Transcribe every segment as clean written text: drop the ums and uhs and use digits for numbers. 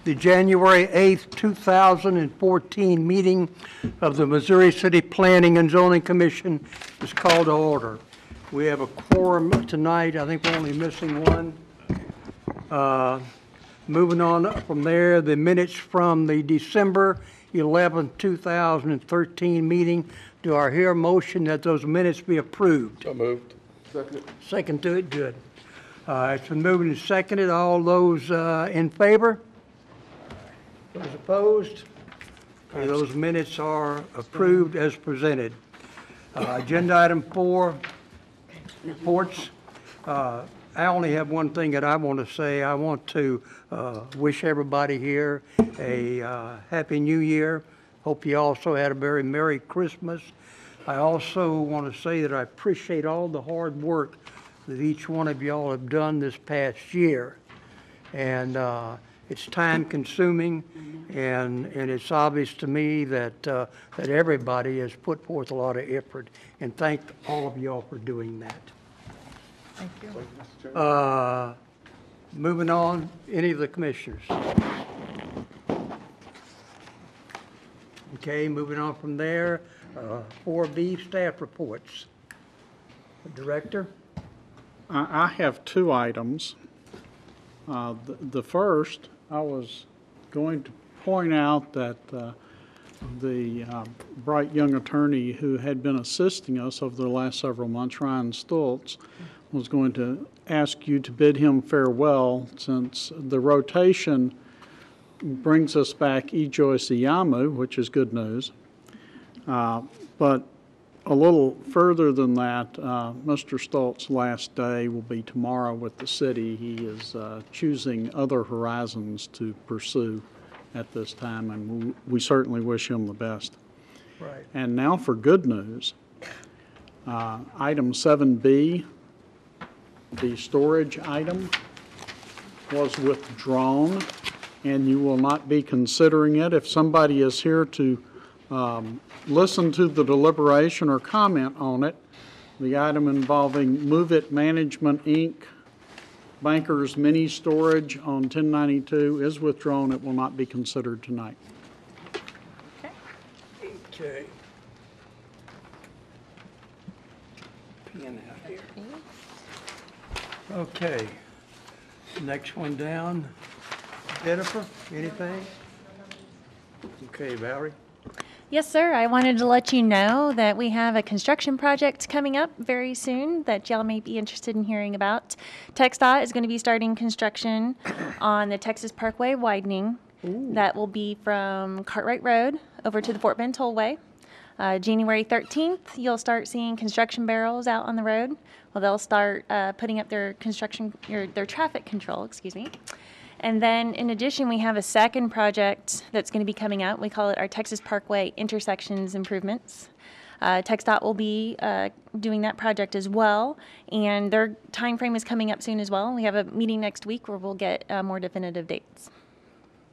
The January 8th, 2014 meeting of the Missouri City Planning and Zoning Commission is called to order. We have a quorum tonight. I think we're only missing one. Moving on from there, the minutes from the December 11th, 2013 meeting. Do I hear a motion that those minutes be approved? So moved. Second to it, good. It's been moved and seconded. All those in favor? Those opposed? Okay, those minutes are approved as presented. Agenda item 4, reports. I only have one thing that I want to say. I want to wish everybody here a Happy New Year. Hope you also had a very Merry Christmas. I also want to say that I appreciate all the hard work that each one of y'all have done this past year. And it's time consuming, and it's obvious to me that that everybody has put forth a lot of effort, and thank all of y'all for doing that. Thank you. Moving on, any of the commissioners? Okay, moving on from there, 4B, staff reports. Director? I have 2 items. The first, I was going to point out that the bright young attorney who had been assisting us over the last several months, Ryan Stultz, was going to ask you to bid him farewell, since the rotation brings us back E. Joyce Iyamu, which is good news. But a little further than that, Mr. Stultz's last day will be tomorrow with the city. He is choosing other horizons to pursue at this time, and we certainly wish him the best. Right. And now for good news. Item 7B, the storage item was withdrawn, and you will not be considering it. If somebody is here to listen to the deliberation or comment on it, the item involving Move It Management, Inc., Bankers Mini Storage on 1092 is withdrawn. It will not be considered tonight. Okay. Pen out here. Okay. Next one down. Jennifer, anything? Okay, Valerie? Yes, sir. I wanted to let you know that we have a construction project coming up very soon that y'all may be interested in hearing about. TxDOT is going to be starting construction on the Texas Parkway widening. That will be from Cartwright Road over to the Fort Bend Tollway. January 13th, you'll start seeing construction barrels out on the road. Well, they'll start putting up their their traffic control, excuse me. And then, in addition, we have a second project that's going to be coming out. We call it our Texas Parkway Intersections Improvements. TxDOT will be doing that project as well, and their time frame is coming up soon as well. We have a meeting next week where we'll get more definitive dates.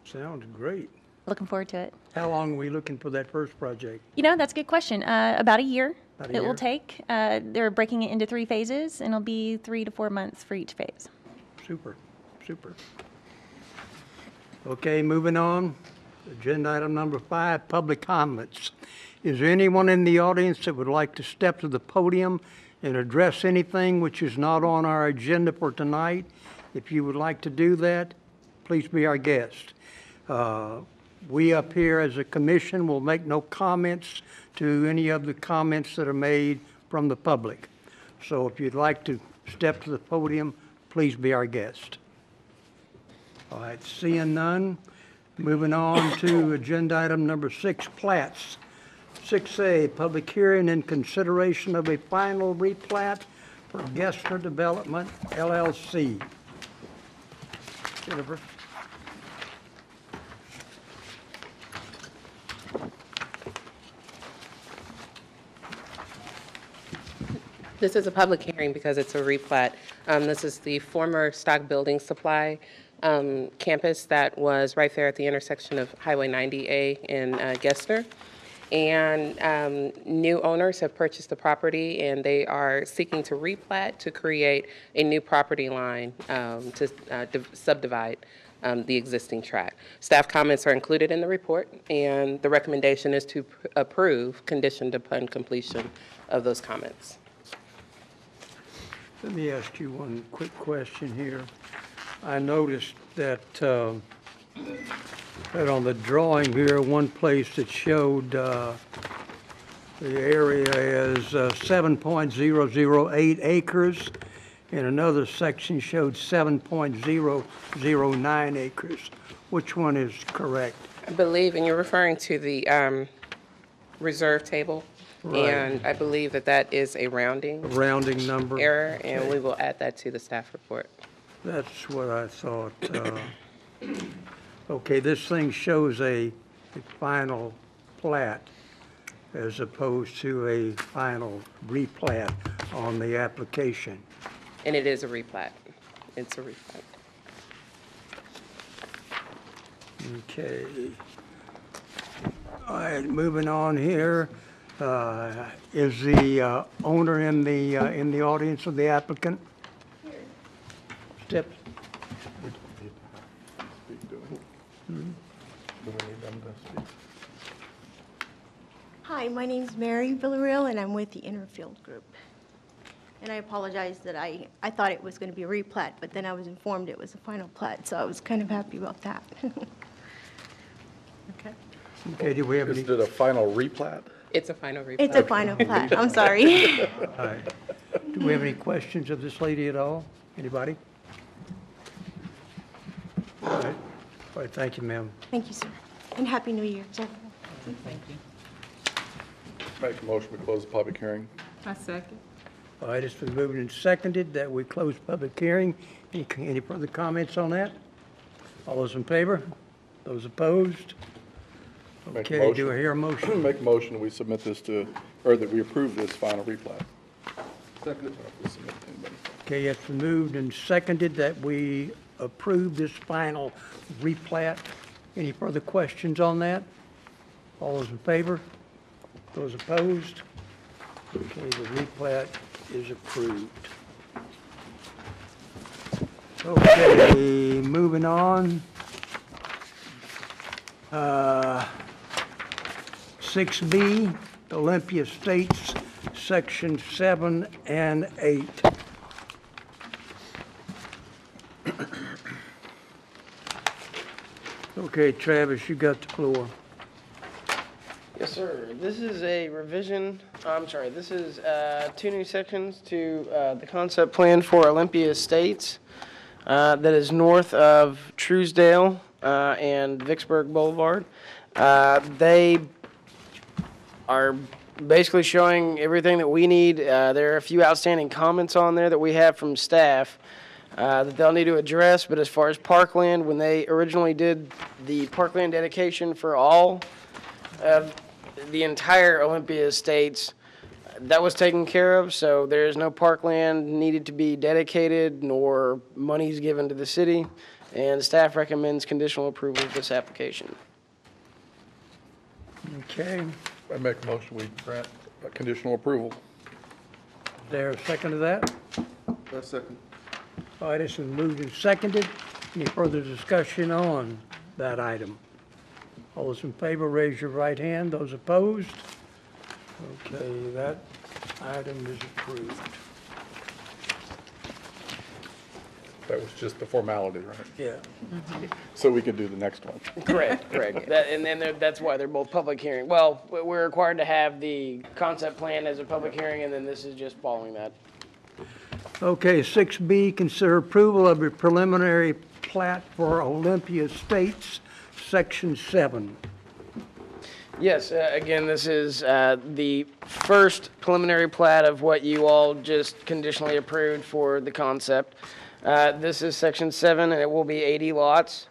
Sounds great. Looking forward to it. How long are we looking for that first project? You know, that's a good question. About a year. About a it year? will take. They're breaking it into 3 phases, and it'll be 3 to 4 months for each phase. Super, super. Okay, moving on. Agenda item number 5, public comments. Is there anyone in the audience that would like to step to the podium and address anything which is not on our agenda for tonight? If you would like to do that, please be our guest. We up here as a commission will make no comments to any of the comments that are made from the public. So if you'd like to step to the podium, please be our guest. All right, seeing none, moving on to agenda item number 6, plats. 6A, public hearing and consideration of a final replat for Gessner Development, LLC. Jennifer? This is a public hearing because it's a replat. This is the former Stock Building Supply campus that was right there at the intersection of Highway 90A and Gessner. And new owners have purchased the property, and they are seeking to replat to create a new property line to subdivide the existing tract. Staff comments are included in the report, and the recommendation is to approve conditioned upon completion of those comments. Let me ask you one quick question here. I noticed that that on the drawing here, one place it showed the area as 7.008 acres, and another section showed 7.009 acres. Which one is correct? I believe, and you're referring to the reserve table, Right. and I believe that that is a rounding Rounding number? error, and we will add that to the staff report. That's what I thought. Okay, this thing shows a final plat as opposed to a final replat on the application. And it is a replat. It's a replat. Okay. All right, moving on here. Is the owner in the audience of the applicant? Step. Hi, my name's Mary Villarreal, and I'm with the Interfield Group. And I apologize that I thought it was going to be a replat, but then I was informed it was a final plat, so I was kind of happy about that. Okay. Okay, do we have Is any? it a final replat? It's a final replat. It's a final plat, I'm sorry. All right. Do we have any questions of this lady at all? Anybody? All right. All right, thank you, ma'am. Thank you, sir. And Happy New Year to everyone. Make a motion to close the public hearing. I second. All right, it's been moved and seconded that we close public hearing. Any further comments on that? All those in favor? Those opposed? Make a Okay, do I motion. hear a motion? Make a motion, we submit this to, or that we approve this final replat. Second. Okay, it's been moved and seconded that we approve this final replat. Any further questions on that? All those in favor? Those opposed? Okay, the replat is approved. Okay, moving on. 6B, Olympia Estates, Section 7 and 8. Okay, Travis, you got the floor. Yes, sir. This is a revision, this is 2 new sections to the concept plan for Olympia Estates that is north of Truesdale and Vicksburg Boulevard. They are basically showing everything that we need. There are a few outstanding comments on there that we have from staff that they'll need to address, but as far as parkland, when they originally did the parkland dedication for all of the entire Olympia Estates, that was taken care of, so there is no parkland needed to be dedicated nor monies given to the city, and staff recommends conditional approval of this application. Okay, I make a motion, we grant conditional approval. is there a second to that? Second. All right, it's been moved and seconded. Any further discussion on that item? All those in favor, raise your right hand. Those opposed? Okay, that item is approved. That was just the formality, right? Yeah. So we could do the next one. Correct. And then that's why they're both public hearing. Well, we're required to have the concept plan as a public hearing, and then this is just following that. Okay, 6B, consider approval of a preliminary plat for Olympia Estates, Section 7. Yes, again, this is the first preliminary plat of what you all just conditionally approved for the concept. This is Section 7, and it will be 80 lots.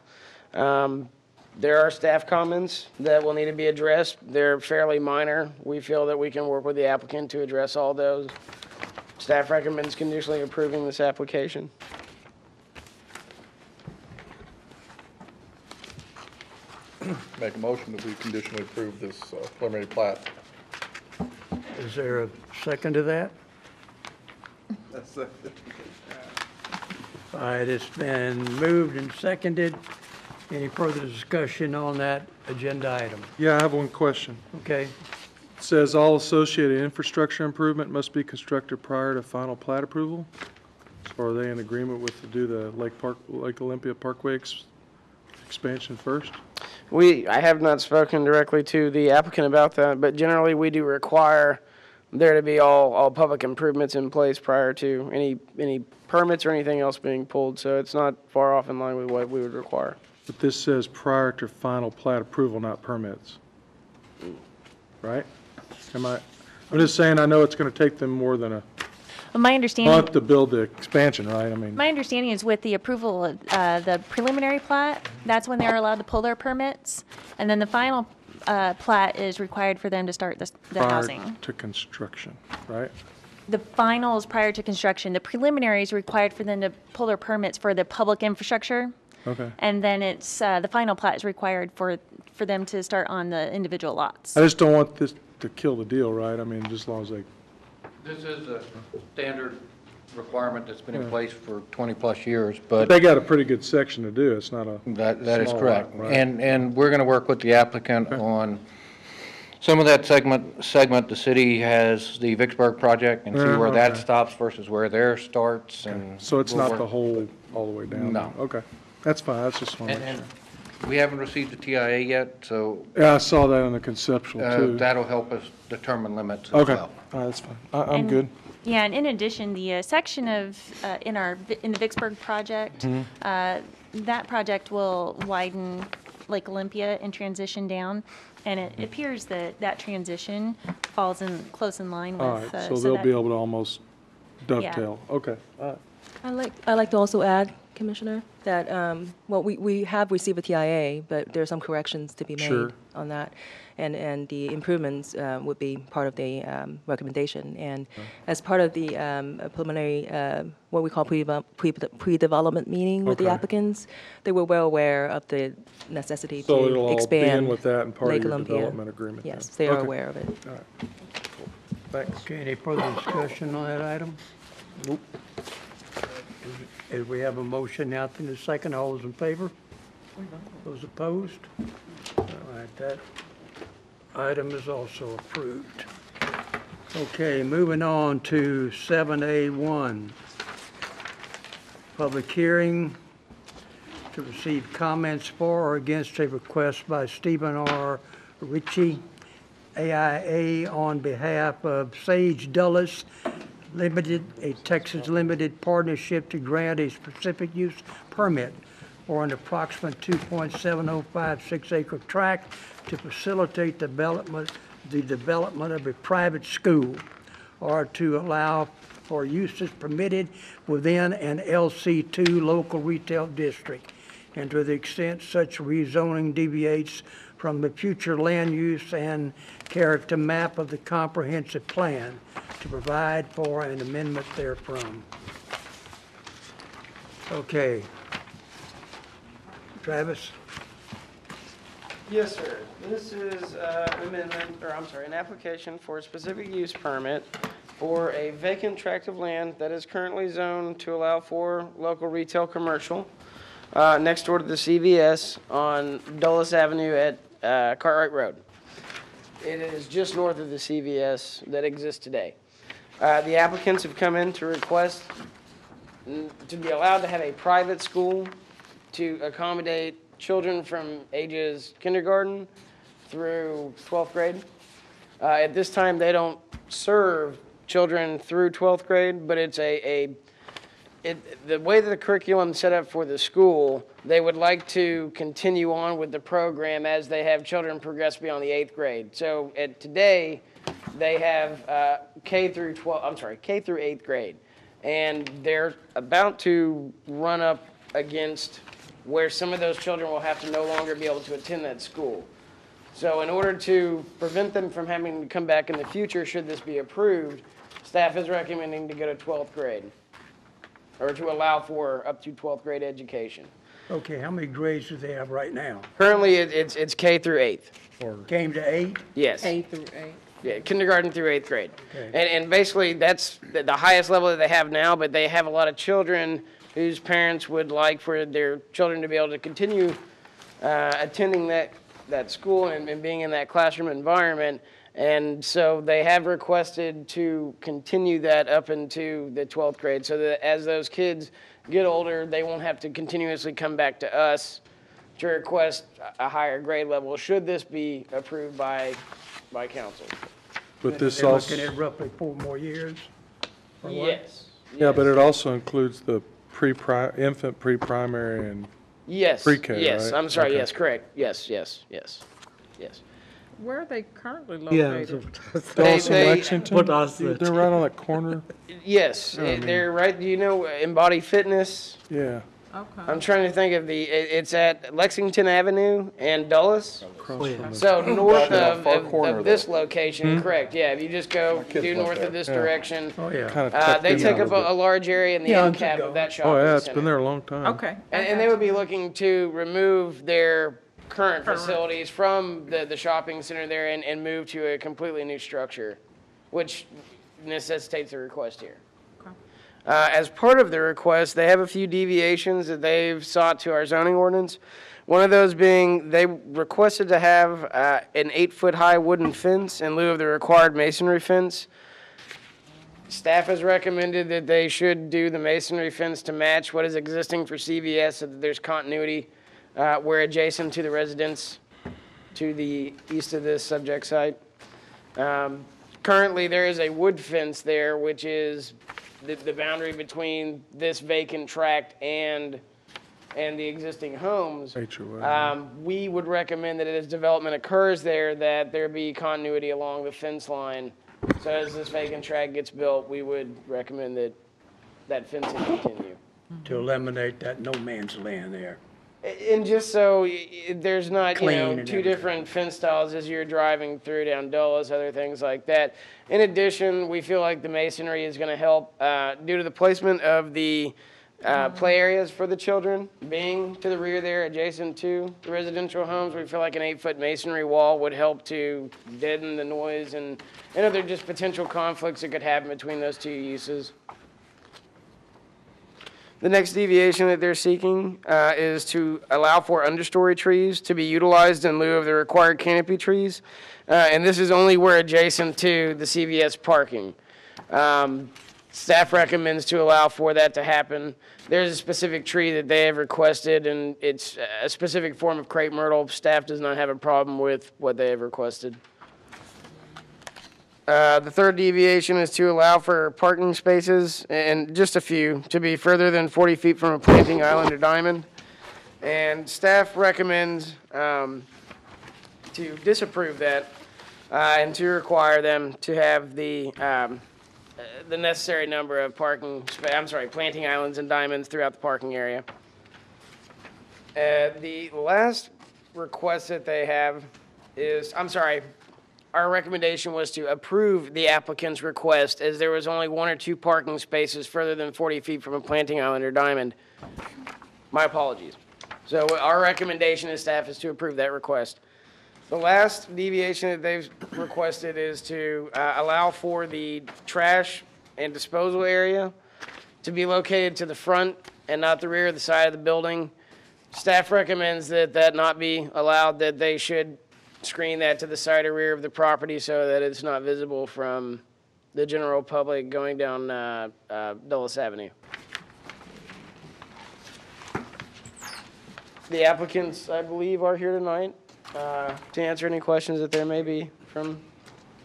There are staff comments that will need to be addressed. They're fairly minor. We feel that we can work with the applicant to address all those. Staff recommends conditionally approving this application. Make a motion that we conditionally approve this preliminary plat. Is there a second to that? All right, it's been moved and seconded. Any further discussion on that agenda item? Yeah, I have one question. Okay, It says all associated infrastructure improvement must be constructed prior to final plat approval. So are they in agreement with to do the Lake Olympia Parkway expansion first? I have not spoken directly to the applicant about that, but generally we do require there to be all public improvements in place prior to any permits or anything else being pulled, so it's not far off in line with what we would require. But this says prior to final plat approval, not permits. Right? I'm just saying, I know it's going to take them more than a My understanding. month to build the expansion, right? I mean, My understanding is with the approval of the preliminary plat, that's when they're allowed to pull their permits. And then the final plat is required for them to start the prior housing. to construction, right? The final is prior to construction. The preliminary is required for them to pull their permits for the public infrastructure. Okay. And then it's, the final plat is required for them to start on the individual lots. I just don't want this to kill the deal, right? I mean, just as long as they, This is a standard requirement that's been in place for 20-plus years, but they got a pretty good section to do. It's not a. that is small correct. lot, right? And we're going to work with the applicant on some of that segment. The city has the Vicksburg project and see Yeah, where that okay. stops versus where theirs starts. And So it's we'll not work- the whole, all the way down? No. Okay, that's fine, that's just one. And we haven't received the TIA yet, so Yeah, I saw that in the conceptual too. that'll help us determine limits as Okay, well. all right, that's fine. I'm And- good. Yeah, and in addition, the section of, in the Vicksburg project, that project will widen Lake Olympia and transition down. And it appears that that transition falls close in line with. All right, so they'll that- be able to almost dovetail. Okay, all right. I'd like to also add, Commissioner, that, well, we have received a TIA, but there are some corrections to be Sure. made on that. And the improvements would be part of the recommendation. And as part of the preliminary, what we call pre-development meeting with the Okay. applicants, they were well aware of the necessity So it'll to all be in expand with that and part of Lake your Olympia. development agreement then? Yes, they are Okay. aware of it. Thanks. okay, any further discussion on that item? Nope. As we have a motion now in the second, all those in favor? Those opposed? All right, that item is also approved. Okay, moving on to 7A1. Public hearing to receive comments for or against a request by Stephen R. Ritchie, AIA, on behalf of Sage Dulles Limited, a Texas limited partnership to grant a specific use permit for an approximate 2.7056 acre tract to facilitate the development of a private school, or to allow for uses permitted within an LC2 local retail district, and to the extent such rezoning deviates from the future land use and character map of the comprehensive plan, to provide for an amendment therefrom. Okay. Travis? Yes, sir. This is an application for a specific use permit for a vacant tract of land that is currently zoned to allow for local retail commercial next door to the CVS on Dulles Avenue at Cartwright Road. It is just north of the CVS that exists today. The applicants have come in to request to be allowed to have a private school to accommodate children from ages kindergarten through 12th grade. At this time, they don't serve children through 12th grade, but it's the way that the curriculum is set up for the school, they would like to continue on with the program as they have children progress beyond the 8th grade. So today, they have K through 8th grade. And they're about to run up against where some of those children will have to no longer be able to attend that school. So in order to prevent them from having to come back in the future, should this be approved, staff is recommending to go to 12th grade, or to allow for up to 12th grade education. Okay, how many grades do they have right now? Currently, it's K through 8th. Came to 8? Yes. K through 8. Yeah, kindergarten through 8th grade. Okay. And basically, that's the highest level that they have now, but they have a lot of children whose parents would like for their children to be able to continue attending that school and being in that classroom environment. And so they have requested to continue that up into the 12th grade so that as those kids get older, they won't have to continuously come back to us to request a higher grade level, should this be approved by council. But this They're also, looking at roughly 4 more years? Or what? Yes. yeah, but it also includes the infant, pre-primary, and Yes. pre-K, Yes, right? I'm sorry, Okay. yes, correct. Yes. Where are they currently Yeah. located? Dulles and they- Lexington? What I said. They're right on that corner? Yes, they're right, do you know Embody Fitness? Yeah. Okay. I'm trying to think of it's at Lexington Avenue and Dulles. Across from the- So north Back in the far corner of this there. location, correct, yeah, if you just go kids due went north there. of this Yeah. direction, Oh, yeah. Kind of tucked they in take a up little a large area in the Yeah, end I'm cap go. of that bit. shopping Oh, yeah, center. it's been there a long time. Okay. And they would be looking to remove their current facilities from the shopping center there and move to a completely new structure, which necessitates a request here. As part of the request, they have a few deviations that they've sought to our zoning ordinance. One of those being they requested to have an 8-foot-high wooden fence in lieu of the required masonry fence. Staff has recommended that they should do the masonry fence to match what is existing for CVS so that there's continuity. We're adjacent to the residence to the east of this subject site. Currently, there is a wood fence there, which is the boundary between this vacant tract and the existing homes. HOA. We would recommend that as development occurs there, that there be continuity along the fence line. So as this vacant tract gets built, we would recommend that fencing continue. To eliminate that no man's land there. And just so there's not, Clean and two everything. different fence styles as you're driving through down Dulles, other things like that. In addition, we feel like the masonry is going to help due to the placement of the play areas for the children being to the rear there, adjacent to the residential homes. We feel like an 8-foot masonry wall would help to deaden the noise and other just potential conflicts that could happen between those two uses. The next deviation that they're seeking is to allow for understory trees to be utilized in lieu of the required canopy trees. And this is only where adjacent to the CVS parking. Staff recommends to allow for that to happen. There's a specific tree that they have requested, and it's a specific form of crepe myrtle. Staff does not have a problem with what they have requested. The third deviation is to allow for parking spaces, and just a few, to be further than 40 feet from a planting island or diamond. And staff recommends to disapprove that and to require them to have the necessary number of planting islands and diamonds throughout the parking area. The last request that they have is, our recommendation was to approve the applicant's request as there was only 1 or 2 parking spaces further than 40 feet from a planting island or diamond. My apologies. So our recommendation as staff is to approve that request. The last deviation that they've requested is to allow for the trash and disposal area to be located to the front and not the rear of the side of the building. Staff recommends that not be allowed, that they should screen that to the side or rear of the property so that it's not visible from the general public going down Dulles Avenue. The applicants, I believe, are here tonight to answer any questions that there may be from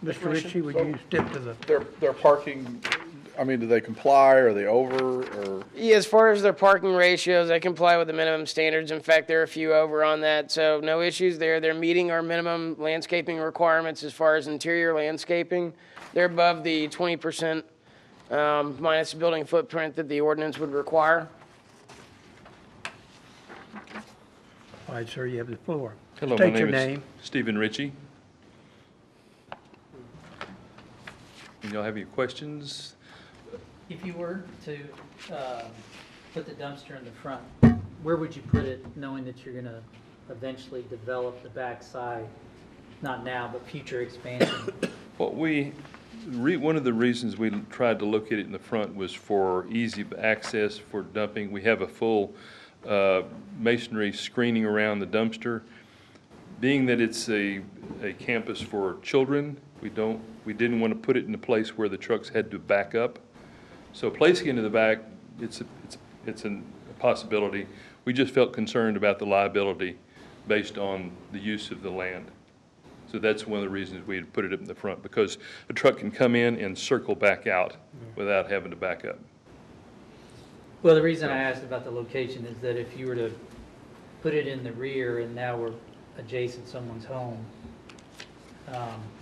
Mr. Ritchie, would you step to the, Their parking, do they comply? Are they over, or? Yeah, as far as their parking ratios, they comply with the minimum standards. In fact, they're a few over on that, so no issues there. They're meeting our minimum landscaping requirements as far as interior landscaping. They're above the 20% minus building footprint that the ordinance would require. all right, sir, you have the floor. Hello, my State your name name. is Stephen Ritchie. And y'all have your questions? If you were to put the dumpster in the front, where would you put it, knowing that you're going to eventually develop the backside, not now, but future expansion? One of the reasons we tried to locate it in the front was for easy access for dumping. We have a full masonry screening around the dumpster. Being that it's a campus for children, we didn't want to put it in a place where the trucks had to back up. So placing it in the back, it's a possibility. We just felt concerned about the liability based on the use of the land. So that's one of the reasons we had put it up in the front, because a truck can come in and circle back out without having to back up. Well, the reason I asked about the location is that if you were to put it in the rear and now we're adjacent to someone's home,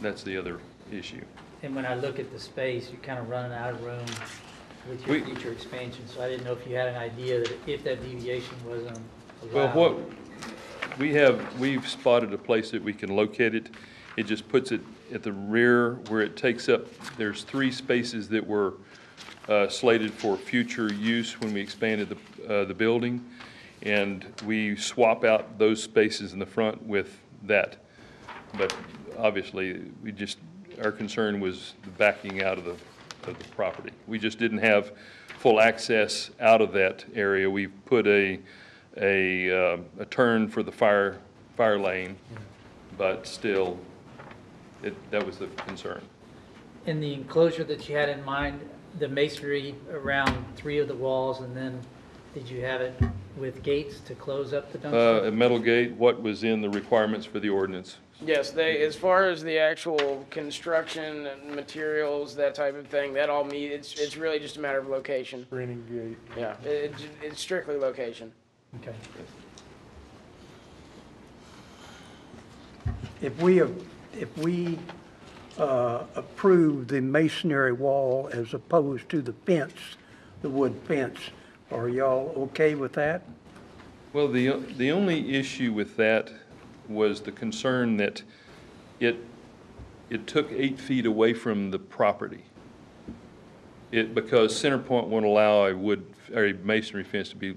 That's the other issue. and when I look at the space, you're kind of running out of room with your future expansion. So I didn't know if you had an idea that if that deviation wasn't allowed. Well, we've spotted a place that we can locate it. It just puts it at the rear where it takes up, there's 3 spaces that were slated for future use when we expanded the building. And we swap out those spaces in the front with that. But obviously, our concern was the backing out of the property. We just didn't have full access out of that area. We put a turn for the fire lane, but still, that was the concern. In the enclosure that you had in mind, the masonry around 3 of the walls, and then did you have it with gates to close up the dumpster? A metal gate, what was in the requirements for the ordinance? Yes, as far as the actual construction and materials, that type of thing, that all it's really just a matter of location. Screening gate. Yeah, it's strictly location. Okay. If we approve the masonry wall as opposed to the fence, the wood fence, are y'all okay with that? Well, the only issue with that was the concern that it took 8 feet away from the property. Because CenterPoint won't allow a masonry fence to be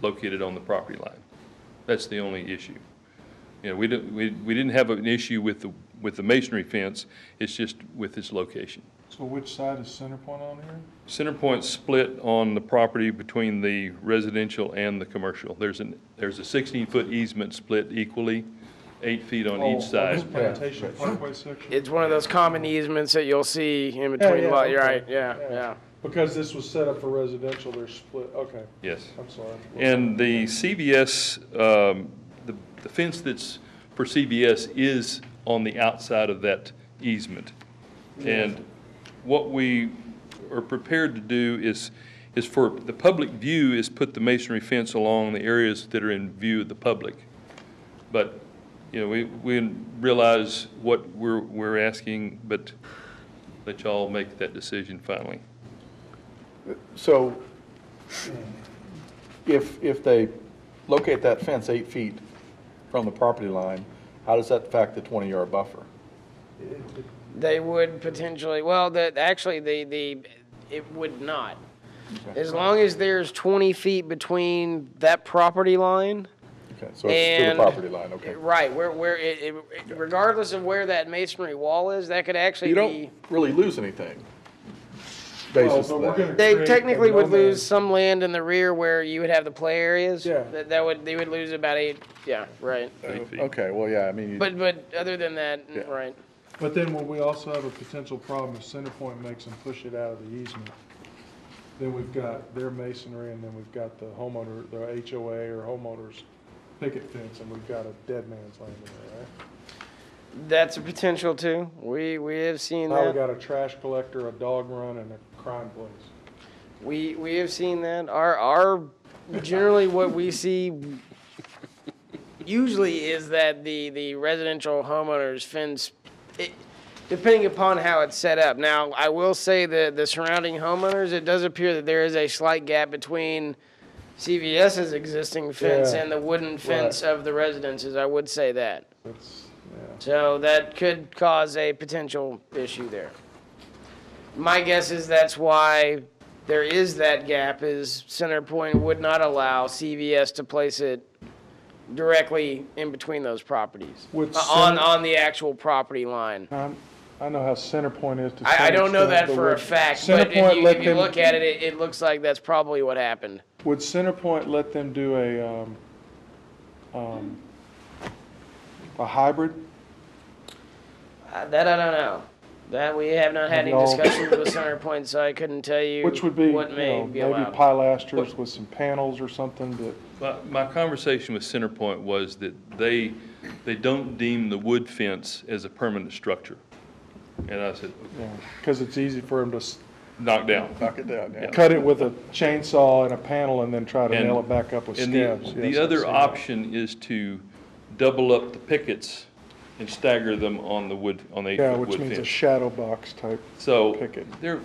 located on the property line. That's the only issue. You know, we didn't have an issue with the masonry fence. It's just with its location. So which side is CenterPoint on here? CenterPoint's split on the property between the residential and the commercial. There's a 16-foot easement split equally, 8 feet on each side. This Plantation Parkway section? It's one of those common easements that you'll see in between. Yeah, You're okay. right. Yeah. Because this was set up for residential, they're split, okay. Yes. I'm sorry. And the CVS, the fence that's for CVS is on the outside of that easement. And what we are prepared to do is for the public view is put the masonry fence along the areas that are in view of the public. But, you know, we realize what we're asking, but let y'all make that decision finally. So if they locate that fence 8 feet from the property line, how does that affect the 20-yard buffer? They would potentially, well, actually, it would not. Okay. As long as there's 20 feet between that property line. Okay, so it's to the property line, okay. Right, regardless of where that masonry wall is, that could actually You be. don't really lose anything. Basis Well, of but we're that. gonna They create technically a would no lose man's- some land in the rear where you would have the play areas. Yeah. They would lose about 8, yeah, right. 8 feet. Okay, well, yeah, I mean, But other than that, Yeah. right. But then will we also have a potential problem if CenterPoint makes them push it out of the easement? Then we've got their masonry, and then we've got the homeowner, the HOA or homeowners picket fence, and we've got a dead man's land in there, right? That's a potential too. We have seen Now we that. got a trash collector, a dog run, and a crime place. We have seen that. Our generally what we see usually is that the residential homeowners fence, depending upon how it's set up. Now, I will say that the surrounding homeowners, it does appear that there is a slight gap between CVS's existing fence Yeah. and the wooden fence of the residences. I would say that. That's, yeah. So that could cause a potential issue there. My guess is that's why there is that gap is CenterPoint would not allow CVS to place it directly in between those properties, Would on the actual property line. I know how Centerpoint is to. I don't know that but for a would fact, but Centerpoint let if you them- look at it, it looks like that's probably what happened. Would Centerpoint let them do a hybrid? That I don't know. That we have not had any No. discussions with CenterPoint, so I couldn't tell you Which would be, what may be maybe allowed. pilasters with some panels or something that, My conversation with Centerpoint was that they don't deem the wood fence as a permanent structure. And I said, because it's easy for them to knock down. Knock it down, yeah. cut it with a chainsaw and a panel and then try to And- nail it back up with And scabs. the Yes, I've other seen that. option is to double up the pickets and stagger them on the wood, on the Yeah, 8-foot which wood means a fence. shadow box type So picket. we're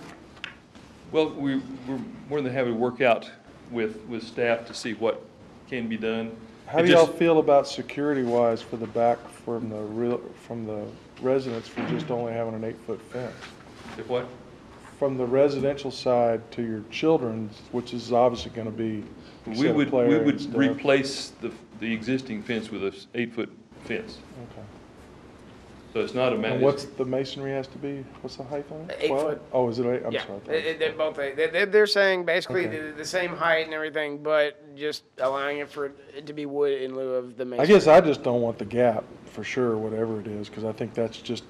more than happy to work out with staff to see what can be done. How It do y'all just- feel about security-wise for the back from the residents for just only having an 8-foot fence? If what? From the residential side to your children's, which is obviously gonna be We set of would play area and stuff. replace the existing fence with a 8-foot fence. Okay. So it's not a And matter. what's the masonry has to be, what's the height on it? 8 12? foot. Oh, is it 8? I'm Yeah, sorry. they're both, they're saying basically Okay. the same height and everything, but just allowing it for it to be wood in lieu of the I masonry. guess I just don't want the gap, for sure, whatever it is, because I think that's just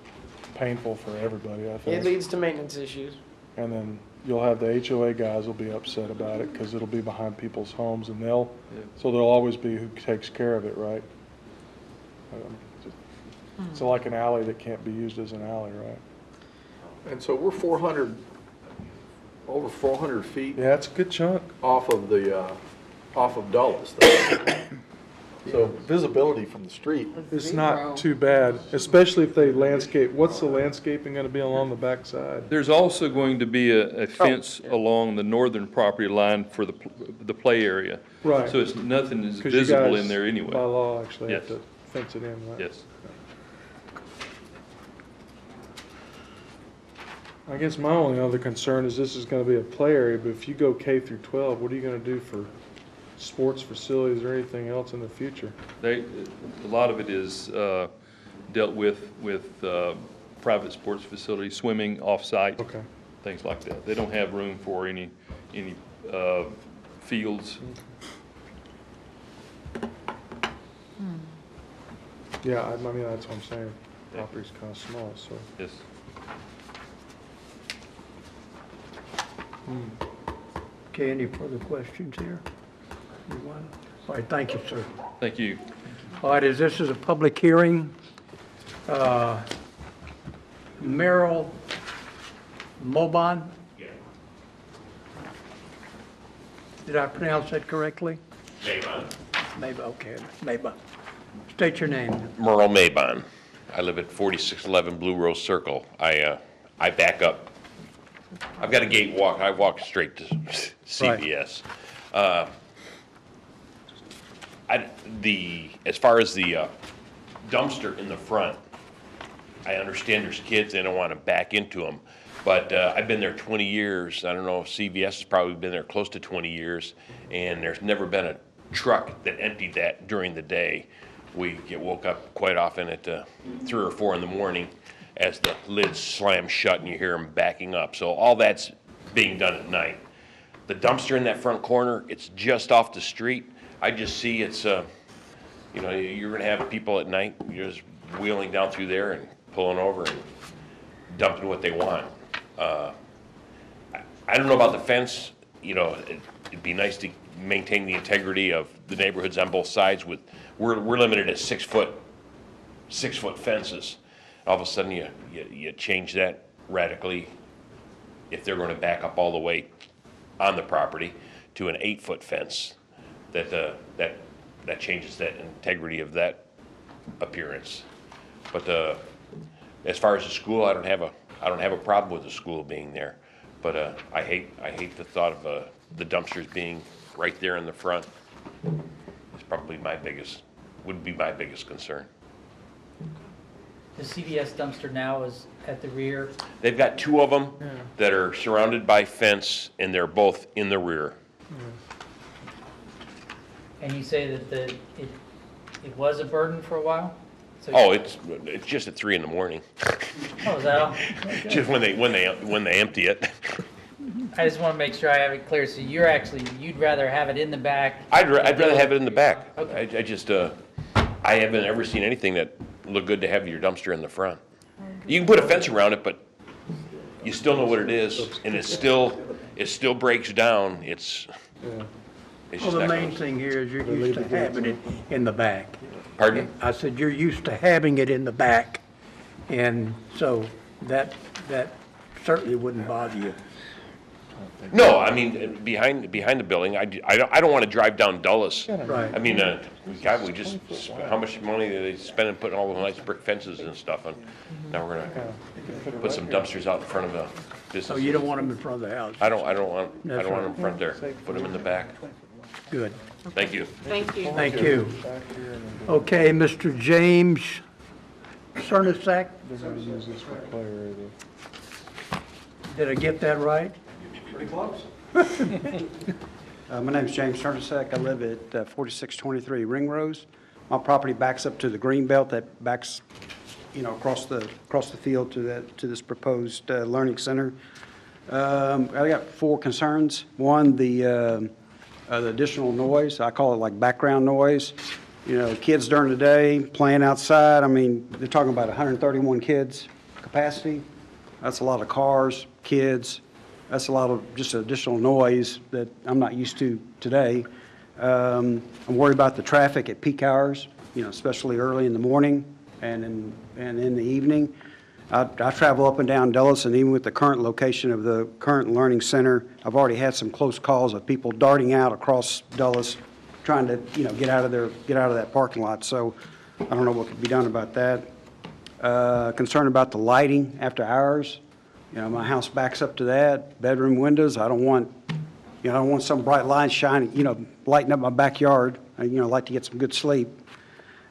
painful for everybody, I It think. leads to maintenance issues. And then you'll have the HOA guys will be upset about it, because it'll be behind people's homes, and so there'll always be who takes care of it, right? It's like an alley that can't be used as an alley, right? And so we're over 400 feet Yeah, it's a good chunk. off of Dulles. though. So visibility from the street, It's not too bad, especially if they landscape. What's the landscaping gonna be along the backside? There's also going to be a fence along the northern property line for the play area. Right. So it's, nothing is 'Cause you visible guys, in there anyway. By law, actually have Yes. to fence it in, right? Yes. I guess my only other concern is this is gonna be a play area, but if you go K through 12, what are you gonna do for sports facilities or anything else in the future? A lot of it is dealt with private sports facilities, swimming off-site. Okay. Things like that. They don't have room for any fields. Yeah, I mean, that's what I'm saying. Property's kinda small, so. Yes. Okay, any further questions here? Anyone? All right, thank you, sir. Thank you. All right, as this is a public hearing, Merrill Mobon? Did I pronounce that correctly? Maybe, okay, maybe. State your name. Merle Mabon. I live at 4611 Blue Rose Circle. I back up. I've got a gate walk. I walk straight to CVS. As far as the dumpster in the front, I understand there's kids, they don't want to back into them. But I've been there 20 years. I don't know if CVS has probably been there close to 20 years, and there's never been a truck that emptied that during the day. We get woke up quite often at 3 or 4 in the morning as the lids slam shut and you hear them backing up. So all that's being done at night. The dumpster in that front corner, it's just off the street. I just see it's, you know, you're gonna have people at night, you're just wheeling down through there and pulling over and dumping what they want. I don't know about the fence, you know, it'd be nice to maintain the integrity of the neighborhoods on both sides with, we're limited at 6-foot fences. All of a sudden you change that radically if they're gonna back up all the way on the property to an 8-foot fence. That changes that integrity of that appearance. But as far as the school, I don't have a problem with the school being there. But I hate the thought of the dumpsters being right there in the front. It's probably would be my biggest concern. the CVS dumpster now is at the rear. They've got two of them that are surrounded by fence, and they're both in the rear. And you say that it was a burden for a while? So Oh, it's just at 3 in the morning, Oh, is that all? just when they empty it. I just want to make sure I have it clear. So you'd rather have it in the back? I'd rather have it in the back. Okay. I just, I haven't ever seen anything that looked good to have your dumpster in the front. You can put a fence around it, but you still know what it is, and it still breaks down. It's Well, just the not main gonna- thing here is you're used to having it in the back. Pardon? I said you're used to having it in the back, and so that certainly wouldn't bother you. No, I mean, behind the building, I don't want to drive down Dulles. Right. I mean, God, how much money are they spending putting all the nice brick fences and stuff, and now we're gonna put some dumpsters out in front of a business. So you don't want them in front of the house? I don't want That's them right. in front there. Put them in the back. Good. Thank you. Thank you. Thank you. Okay, Mr. James Cernisak, did I get that right? Pretty close. My name's James Cernisak. I live at 4623 Ringrose. My property backs up to the green belt that backs, across the field to this proposed learning center. I got 4 concerns. One, the additional noise. I call it like background noise. Kids during the day playing outside. I mean, they're talking about 131 kids capacity. That's a lot of cars, kids. That's a lot of just additional noise that I'm not used to today. I'm worried about the traffic at peak hours, especially early in the morning and in the evening. I travel up and down Dulles, and even with the current location of the current learning center, I've already had some close calls of people darting out across Dulles, trying to get out of that parking lot. So I don't know what could be done about that. Concerned about the lighting after hours. My house backs up to that, bedroom windows. I don't want some bright light shining, lighting up my backyard. I like to get some good sleep.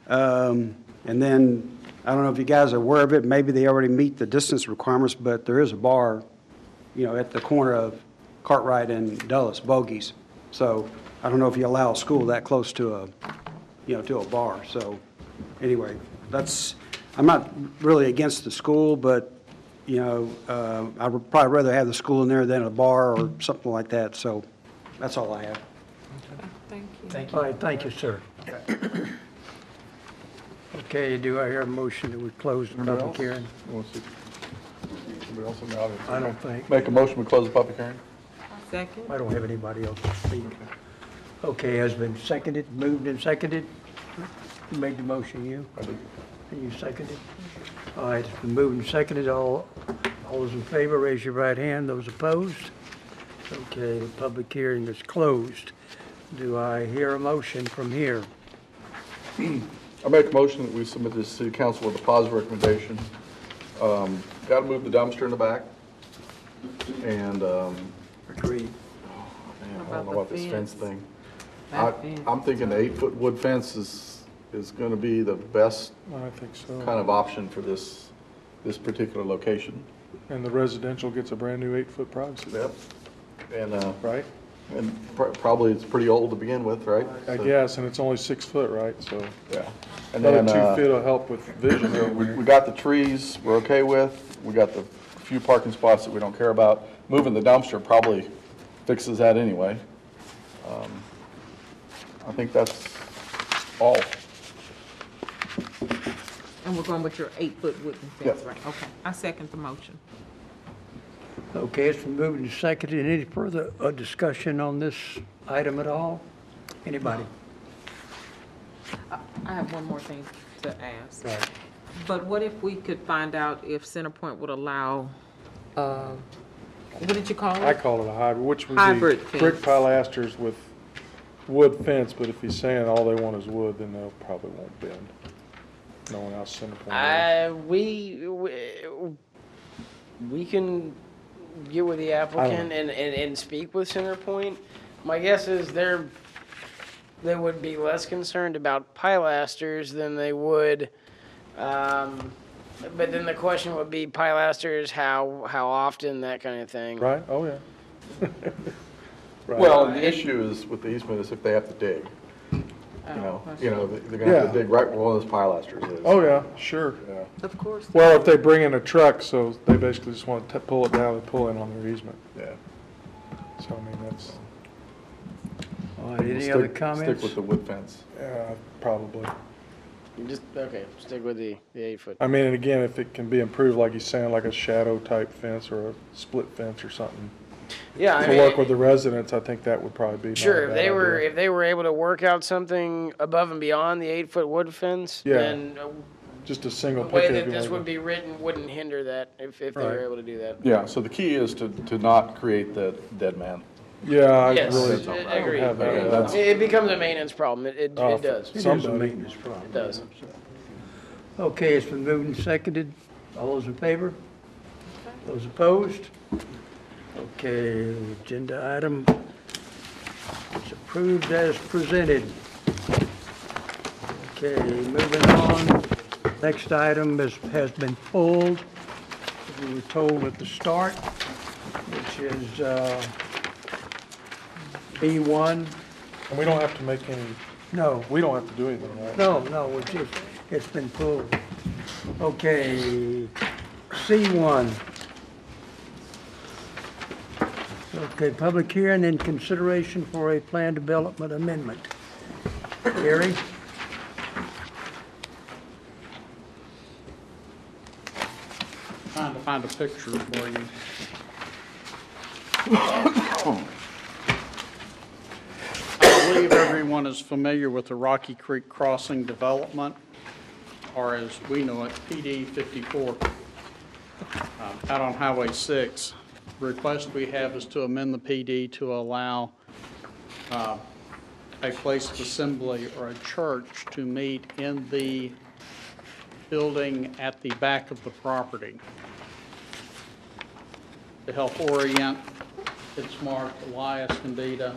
And then, I don't know if you guys are aware of it, maybe they already meet the distance requirements, but there is a bar, at the corner of Cartwright and Dulles, Bogies. So I don't know if you allow a school that close to a bar. So anyway, I'm not really against the school, but I would probably rather have the school in there than a bar or something like that. So that's all I have. Thank you. Thank you. All right, thank you, sir. Okay, do I hear a motion that we close the public hearing? Somebody else in the audience? I don't think. Make a motion, we close the public hearing? Second. I don't have anybody else to speak. Okay, has been seconded, moved and seconded. Who made the motion, you? I did. And you seconded? All right, it's been moved and seconded. All those in favor, raise your right hand. Those opposed? Okay, the public hearing is closed. Do I hear a motion from here? I make a motion that we submit this to City Council with a positive recommendation. Got to move the dumpster in the back. And, Agreed. man, I don't know about this fence thing. That fence. I'm thinking the 8-foot wood fence is going to be the best I think so. kind of option for this particular location. And the residential gets a brand-new 8-foot privacy. Yep. And, Right? and probably it's pretty old to begin with, right? I So, guess, and it's only 6 foot, right? So Yeah. And another then, 2 feet will help with vision. so we got the trees we're okay with. We got the few parking spots that we don't care about. Moving the dumpster probably fixes that anyway. I think that's all. And we're going with your 8-foot wooden fence, Yep. right? Okay, I second the motion. Okay, it's been moved and seconded. Any further discussion on this item at all? Anybody? I have one more thing to ask. Right. But what if we could find out if Centerpoint would allow, what did you call it? I call it a hybrid, which would be Hybrid brick fence. pilasters with wood fence, but if he's saying all they want is wood, then they probably won't bend. No one else Centerpoint is. We can get with the applicant and speak with Centerpoint. My guess is they would be less concerned about pilasters than they would But then the question would be pilasters, how often, that kind of thing. Right? Oh, yeah. Right. Well, the issue is with the easement is if they have to dig. They're gonna have to Yeah. dig right where one of those pilasters is. Oh, yeah, sure. Yeah. Of course. Well, if they bring in a truck, so they basically just want to pull it down and pull in on their easement. Yeah. So, I mean, that's, All right, any Stick- other comments? Stick with the wood fence. probably. You just, okay, stick with the 8-foot. I mean, and again, if it can be improved, like he's saying, like a shadow type fence or a split fence or something. Yeah, I To mean, work with the residents, I think that would probably be not a Sure, bad idea. if they were able to work out something above and beyond the 8-foot wood fence, Yeah. then Just a single the way picket. that if you this wanted would be written wouldn't hinder that if they Right. were able to do that. Yeah, so the key is to not create the dead man. to- Yeah, I Yes, really I agree. have that. Yeah, that's- It becomes a maintenance problem. It does. It is a Somebody. maintenance problem. It does. Okay, it's been moved and seconded. All those in favor? Those opposed? Okay, agenda item is approved as presented. Okay, moving on. Next item has been pulled, as we were told at the start, which is B1. And we don't have to make any, No, we don't have to do anything, right? no, it's been pulled. Okay, C1. Okay, public hearing and consideration for a plan development amendment. Gary? Trying to find a picture for you. I believe everyone is familiar with the Rocky Creek Crossing development, or as we know it, PD 54, out on Highway 6. The request we have is to amend the PD to allow a place of assembly or a church to meet in the building at the back of the property. To help orient, it's marked Elias Condita,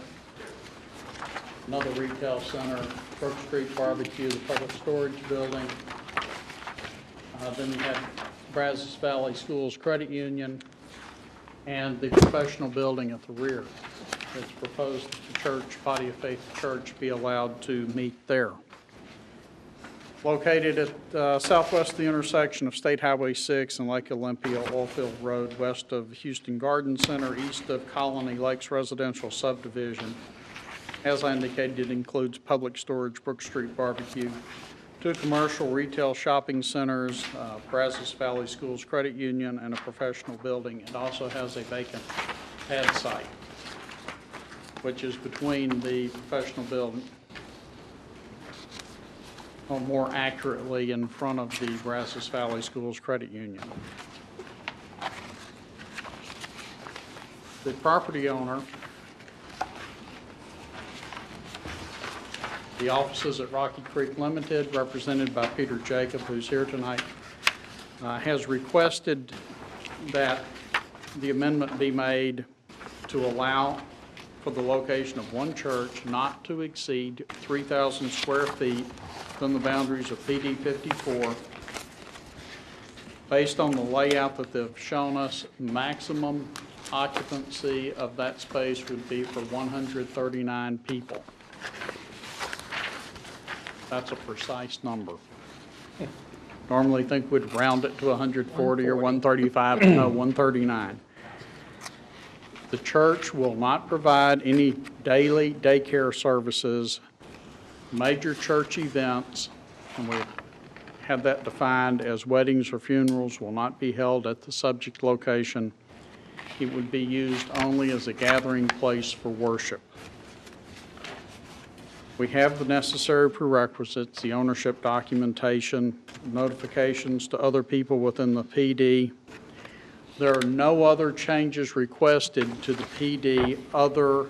another retail center, Brook Street Barbecue, the Public Storage Building. Then you have Brazos Valley Schools Credit Union, and the professional building at the rear. It's proposed that the church, Body of Faith Church, be allowed to meet there. Located at southwest of the intersection of State Highway 6 and Lake Olympia Oilfield Road, west of Houston Garden Center, east of Colony Lakes Residential Subdivision. As I indicated, it includes public storage, Brook Street Barbecue, 2 commercial retail shopping centers, Brazos Valley Schools Credit Union, and a professional building. It also has a vacant pad site, which is between the professional building, or more accurately, in front of the Brazos Valley Schools Credit Union. The property owner, the offices at Rocky Creek Limited, represented by Peter Jacob, who's here tonight, has requested that the amendment be made to allow for the location of one church not to exceed 3,000 square feet within the boundaries of PD 54. Based on the layout that they've shown us, maximum occupancy of that space would be for 139 people. That's a precise number. Normally think we'd round it to 140 or 135, no, 139. The church will not provide any daily daycare services. Major church events, and we've had that defined as weddings or funerals, will not be held at the subject location. It would be used only as a gathering place for worship. We have the necessary prerequisites, the ownership documentation, notifications to other people within the PD. There are no other changes requested to the PD other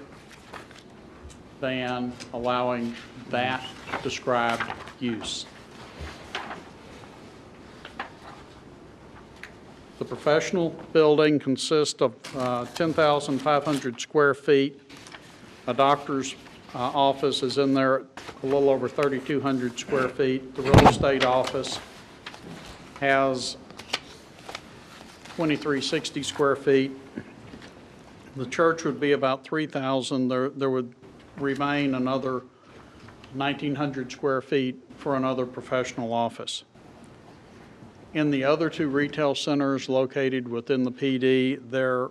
than allowing that described use. The professional building consists of 10,500 square feet. A doctor's office is in there, a little over 3,200 square feet. The real estate office has 2,360 square feet. The church would be about 3,000. There would remain another 1,900 square feet for another professional office. In the other two retail centers located within the PD, there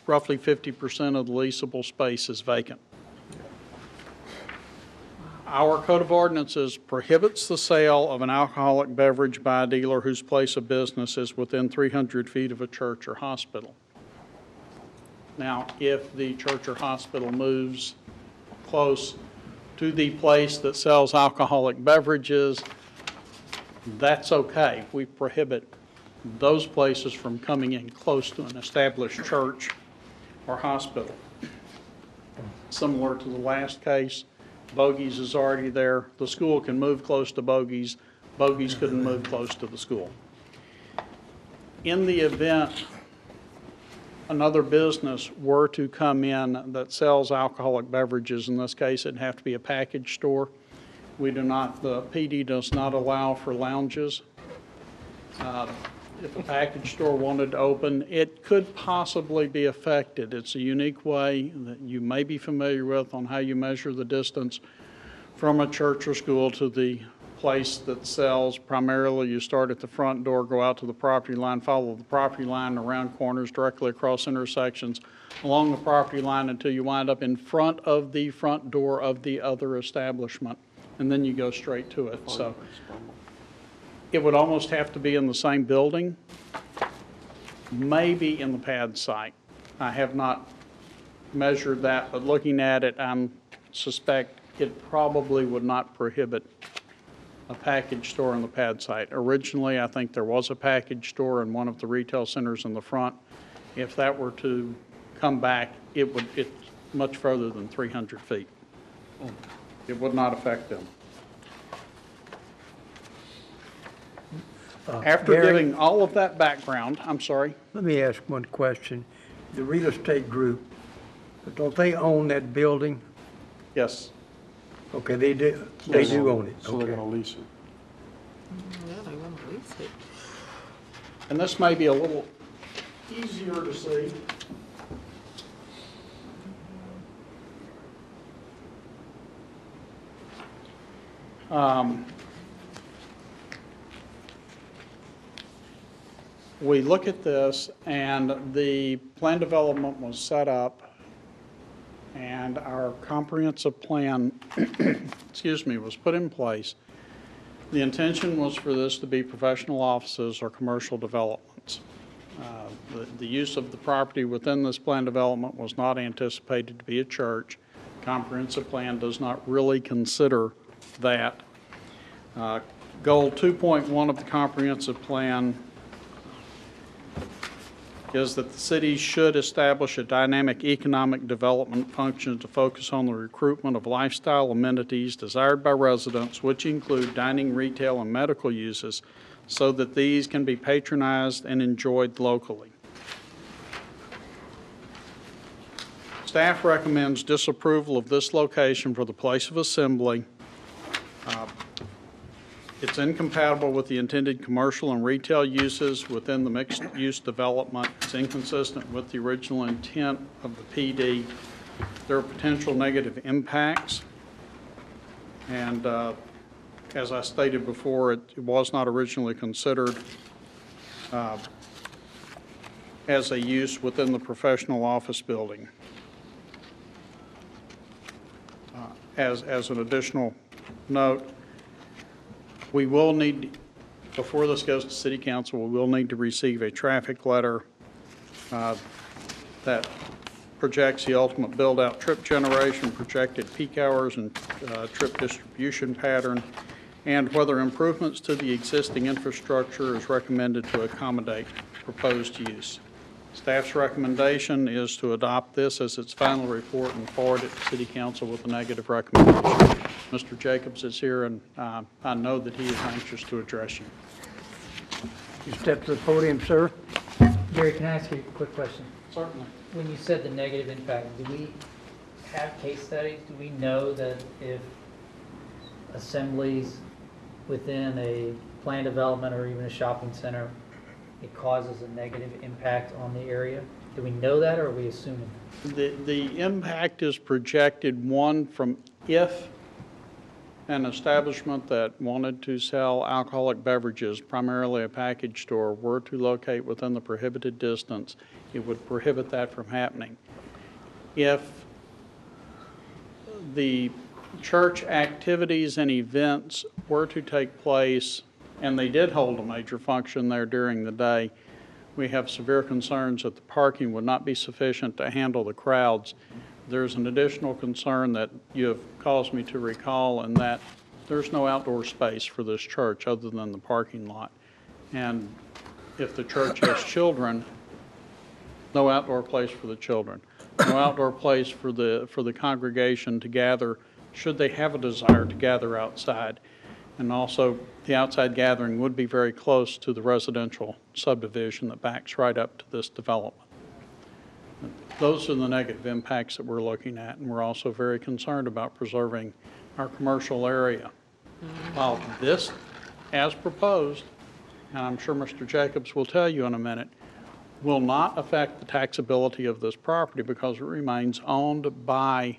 roughly 50% of the leasable space is vacant. Our code of ordinances prohibits the sale of an alcoholic beverage by a dealer whose place of business is within 300 feet of a church or hospital. Now, if the church or hospital moves close to the place that sells alcoholic beverages, that's okay. We prohibit those places from coming in close to an established church or hospital. Similar to the last case, Bogies is already there. The school can move close to Bogies. Bogies couldn't move close to the school. In the event another business were to come in that sells alcoholic beverages, in this case it'd have to be a package store. We do not, the PD does not allow for lounges. If a package store wanted to open, it could possibly be affected. It's a unique way that you may be familiar with on how you measure the distance from a church or school to the place that sells. Primarily, you start at the front door, go out to the property line, follow the property line around corners, directly across intersections, along the property line until you wind up in front of the front door of the other establishment, and then you go straight to it. So it would almost have to be in the same building, maybe in the pad site. I have not measured that, but looking at it, I suspect it probably would not prohibit a package store in the pad site. Originally, I think there was a package store in one of the retail centers in the front. If that were to come back, it's much further than 300 feet. It would not affect them. After Gary, giving all of that background, I'm sorry. let me ask one question. The real estate group, don't they own that building? Yes. Okay, they do. They do own it. So they're Okay. going to lease it. Yeah, they want to lease it. And this may be a little easier to see. We look at this, and the plan development was set up, and our comprehensive plan, excuse me, was put in place. The intention was for this to be professional offices or commercial developments. The use of the property within this plan development was not anticipated to be a church. Comprehensive plan does not really consider that. Goal 2.1 of the comprehensive plan is that the city should establish a dynamic economic development function to focus on the recruitment of lifestyle amenities desired by residents, which include dining, retail, and medical uses, so that these can be patronized and enjoyed locally. Staff recommends disapproval of this location for the place of assembly. It's incompatible with the intended commercial and retail uses within the mixed-use development. It's inconsistent with the original intent of the PD. There are potential negative impacts. And as I stated before, it was not originally considered as a use within the professional office building. As an additional note, we will need, before this goes to City Council, we will need to receive a traffic letter that projects the ultimate build-out trip generation, projected peak hours, and trip distribution pattern, and whether improvements to the existing infrastructure is recommended to accommodate proposed use. Staff's recommendation is to adopt this as its final report and forward it to City Council with a negative recommendation. Mr. Jacobs is here, and I know that he is anxious to address you. You step to the podium, sir. Gary, can I ask you a quick question? Certainly. When you said the negative impact, do we have case studies? Do we know that if assemblies within a planned development or even a shopping center it causes a negative impact on the area? Do we know that, or are we assuming? The impact is projected, one, from if an establishment that wanted to sell alcoholic beverages, primarily a package store, were to locate within the prohibited distance, it would prohibit that from happening. If the church activities and events were to take place, and they did hold a major function there during the day, we have severe concerns that the parking would not be sufficient to handle the crowds. There's an additional concern that you have caused me to recall, and that there's no outdoor space for this church other than the parking lot. And if the church has children, no outdoor place for the children, no outdoor place for the congregation to gather, should they have a desire to gather outside. And also, the outside gathering would be very close to the residential subdivision that backs right up to this development. Those are the negative impacts that we're looking at, and we're also very concerned about preserving our commercial area. While this, as proposed, and I'm sure Mr. Jacobs will tell you in a minute, will not affect the taxability of this property because it remains owned by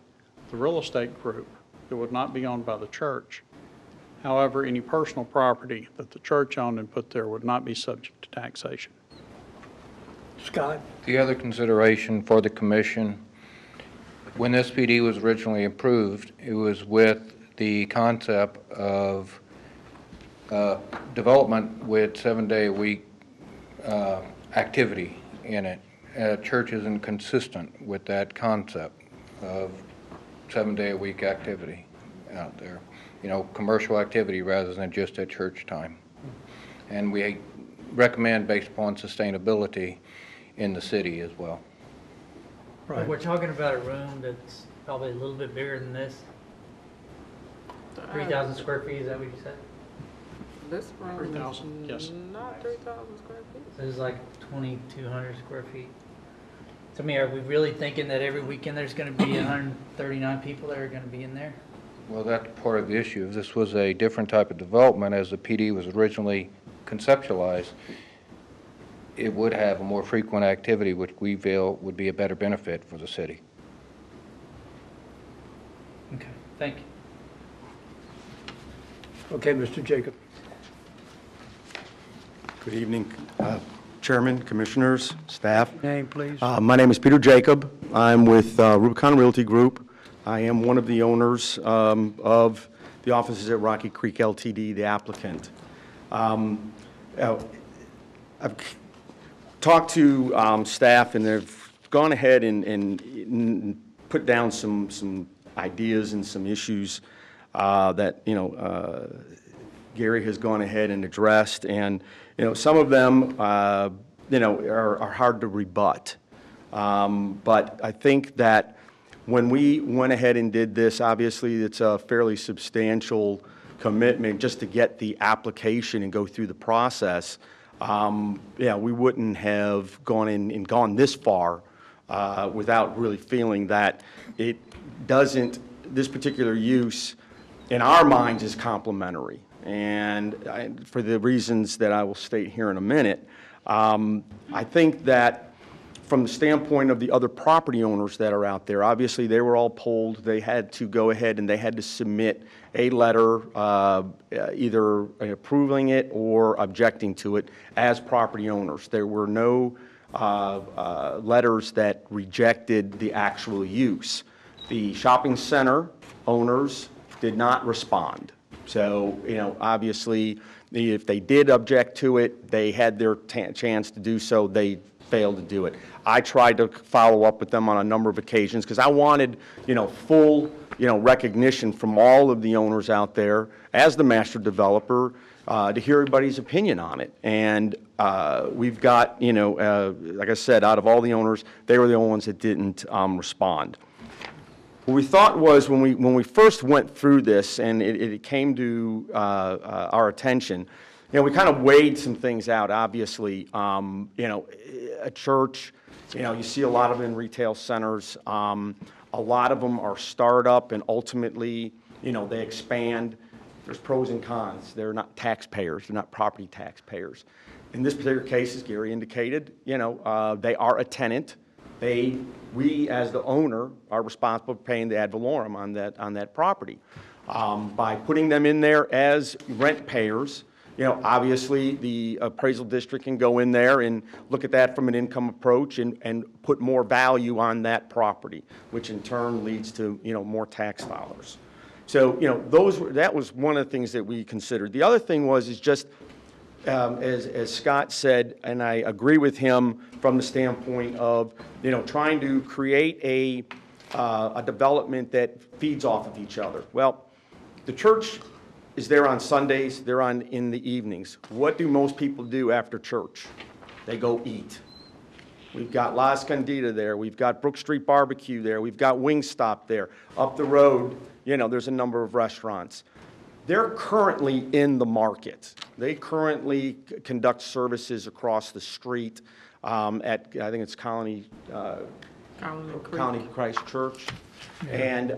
the real estate group. It would not be owned by the church. However, any personal property that the church owned and put there would not be subject to taxation. Scott? The other consideration for the commission, when this PD was originally approved, it was with the concept of development with 7-day-a-week activity in it. Church isn't consistent with that concept of 7-day-a-week activity out there. You know, commercial activity rather than just at church time. And we recommend based upon sustainability in the city as well. Right. We're talking about a room that's probably a little bit bigger than this. 3,000 square feet, is that what you said? This room 3,000, yes. Not 3,000 square feet. So it's like 2,200 square feet. So, I mean, are we really thinking that every weekend there's going to be 139 people that are going to be in there? Well, that's part of the issue. If this was a different type of development as the PD was originally conceptualized, it would have a more frequent activity, which we feel would be a better benefit for the city. Okay, thank you. Okay, Mr. Jacob. Good evening, Chairman, Commissioners, staff. Name, please. My name is Peter Jacob. I'm with Rubicon Realty Group. I am one of the owners of the offices at Rocky Creek LTD, the applicant. I've talked to staff, and they've gone ahead and put down some ideas and some issues that, Gary has gone ahead and addressed. And, some of them, are hard to rebut. But I think that when we went ahead and did this, obviously it's a fairly substantial commitment just to get the application and go through the process. We wouldn't have gone in and gone this far without really feeling that it doesn't, this particular use in our minds is complementary. And for the reasons that I will state here in a minute, I think that from the standpoint of the other property owners that are out there, obviously they were all polled. They had to go ahead and they had to submit a letter either approving it or objecting to it as property owners. There were no letters that rejected the actual use. The shopping center owners did not respond. So, obviously, if they did object to it, they had their chance to do so. They failed to do it. I tried to follow up with them on a number of occasions because I wanted, full, recognition from all of the owners out there as the master developer to hear everybody's opinion on it. And we've got, like I said, out of all the owners, they were the only ones that didn't respond. What we thought was when we first went through this and it came to our attention, we kind of weighed some things out. Obviously, a church, you see a lot of them in retail centers. A lot of them are startup and ultimately, they expand. there's pros and cons. They're not taxpayers, they're not property taxpayers. In this particular case, as Gary indicated, they are a tenant. We, as the owner, are responsible for paying the ad valorem on that property. By putting them in there as rent payers, obviously the appraisal district can go in there and look at that from an income approach and put more value on that property, which in turn leads to, more tax dollars. So, that was one of the things that we considered. The other thing is just, as Scott said, and I agree with him from the standpoint of, trying to create a development that feeds off of each other. Well, the church is there on Sundays, they're on in the evenings. What do most people do after church? They go eat. We've got La Escondida there, we've got Brook Street Barbecue there, we've got Wingstop there. Up the road, there's a number of restaurants. They're currently in the market. They currently conduct services across the street at, I think it's Colony Christ Church. And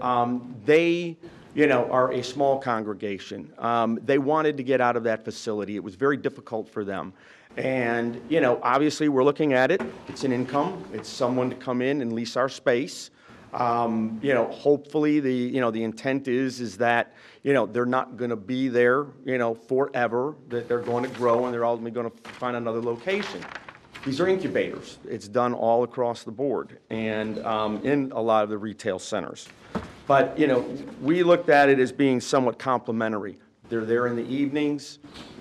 they, are a small congregation. They wanted to get out of that facility. It was very difficult for them. And, obviously we're looking at it. It's an income. It's someone to come in and lease our space. Hopefully the intent is that, they're not going to be there, forever, that they're going to grow and they're ultimately going to find another location. These are incubators. It's done all across the board and in a lot of the retail centers. But, we looked at it as being somewhat complementary. They're there in the evenings.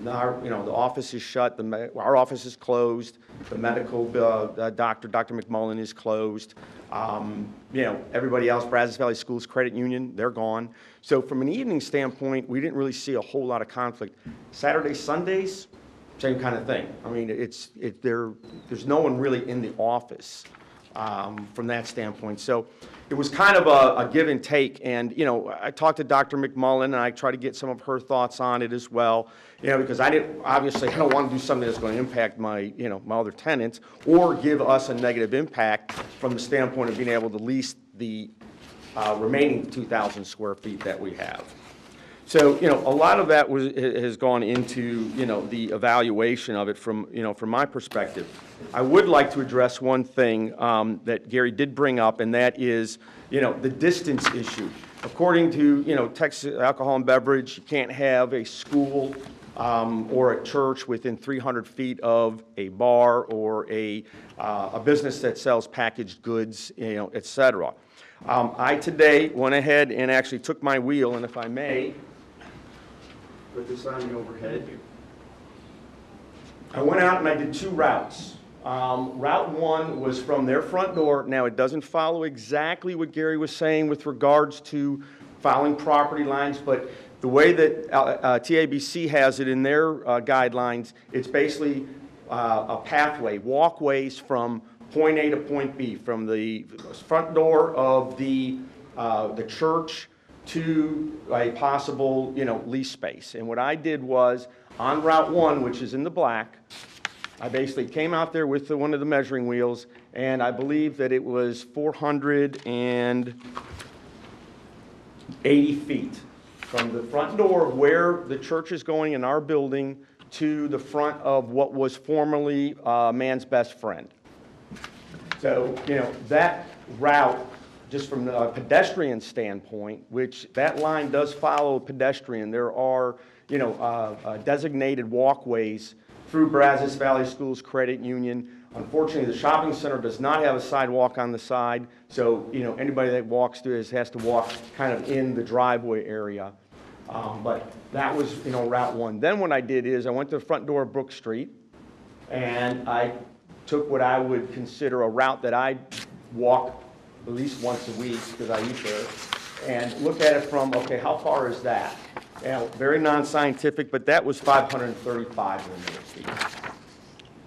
Our, the office is shut. Our office is closed. The medical doctor, Dr. McMullen, is closed. Everybody else, Brazos Valley Schools Credit Union, they're gone. So from an evening standpoint, we didn't really see a whole lot of conflict. Saturdays, Sundays, same kind of thing. I mean, there's no one really in the office from that standpoint. So it was kind of a give and take. And, I talked to Dr. McMullen and I tried to get some of her thoughts on it as well, because I don't want to do something that's going to impact my, my other tenants or give us a negative impact from the standpoint of being able to lease the remaining 2,000 square feet that we have. So, a lot of that has gone into, the evaluation of it from my perspective. I would like to address one thing that Gary did bring up, and that is, the distance issue. According to, Texas Alcohol and Beverage, you can't have a school or a church within 300 feet of a bar or a business that sells packaged goods, et cetera. I today went ahead and actually took my wheel, and if I may, put this on the overhead. I went out and I did 2 routes. Route 1 was from their front door. Now, it doesn't follow exactly what Gary was saying with regards to following property lines, but the way that TABC has it in their guidelines, it's basically a pathway, walkways from point A to point B, from the front door of the church to a possible, lease space. And what I did was, on Route 1, which is in the black, I basically came out there with one of the measuring wheels, and I believe that it was 480 feet from the front door of where the church is going in our building to the front of what was formerly Man's Best Friend. So, that route, just from a pedestrian standpoint, which that line does follow pedestrian, there are, designated walkways through Brazos Valley Schools Credit Union. Unfortunately, the shopping center does not have a sidewalk on the side, so, anybody that walks through this has to walk kind of in the driveway area. But that was, Route 1. Then what I did is I went to the front door of Brook Street, and I took what I would consider a route that I walk at least once a week, because I eat there, and look at it from, okay, how far is that? Very non-scientific, but that was 535 linear feet.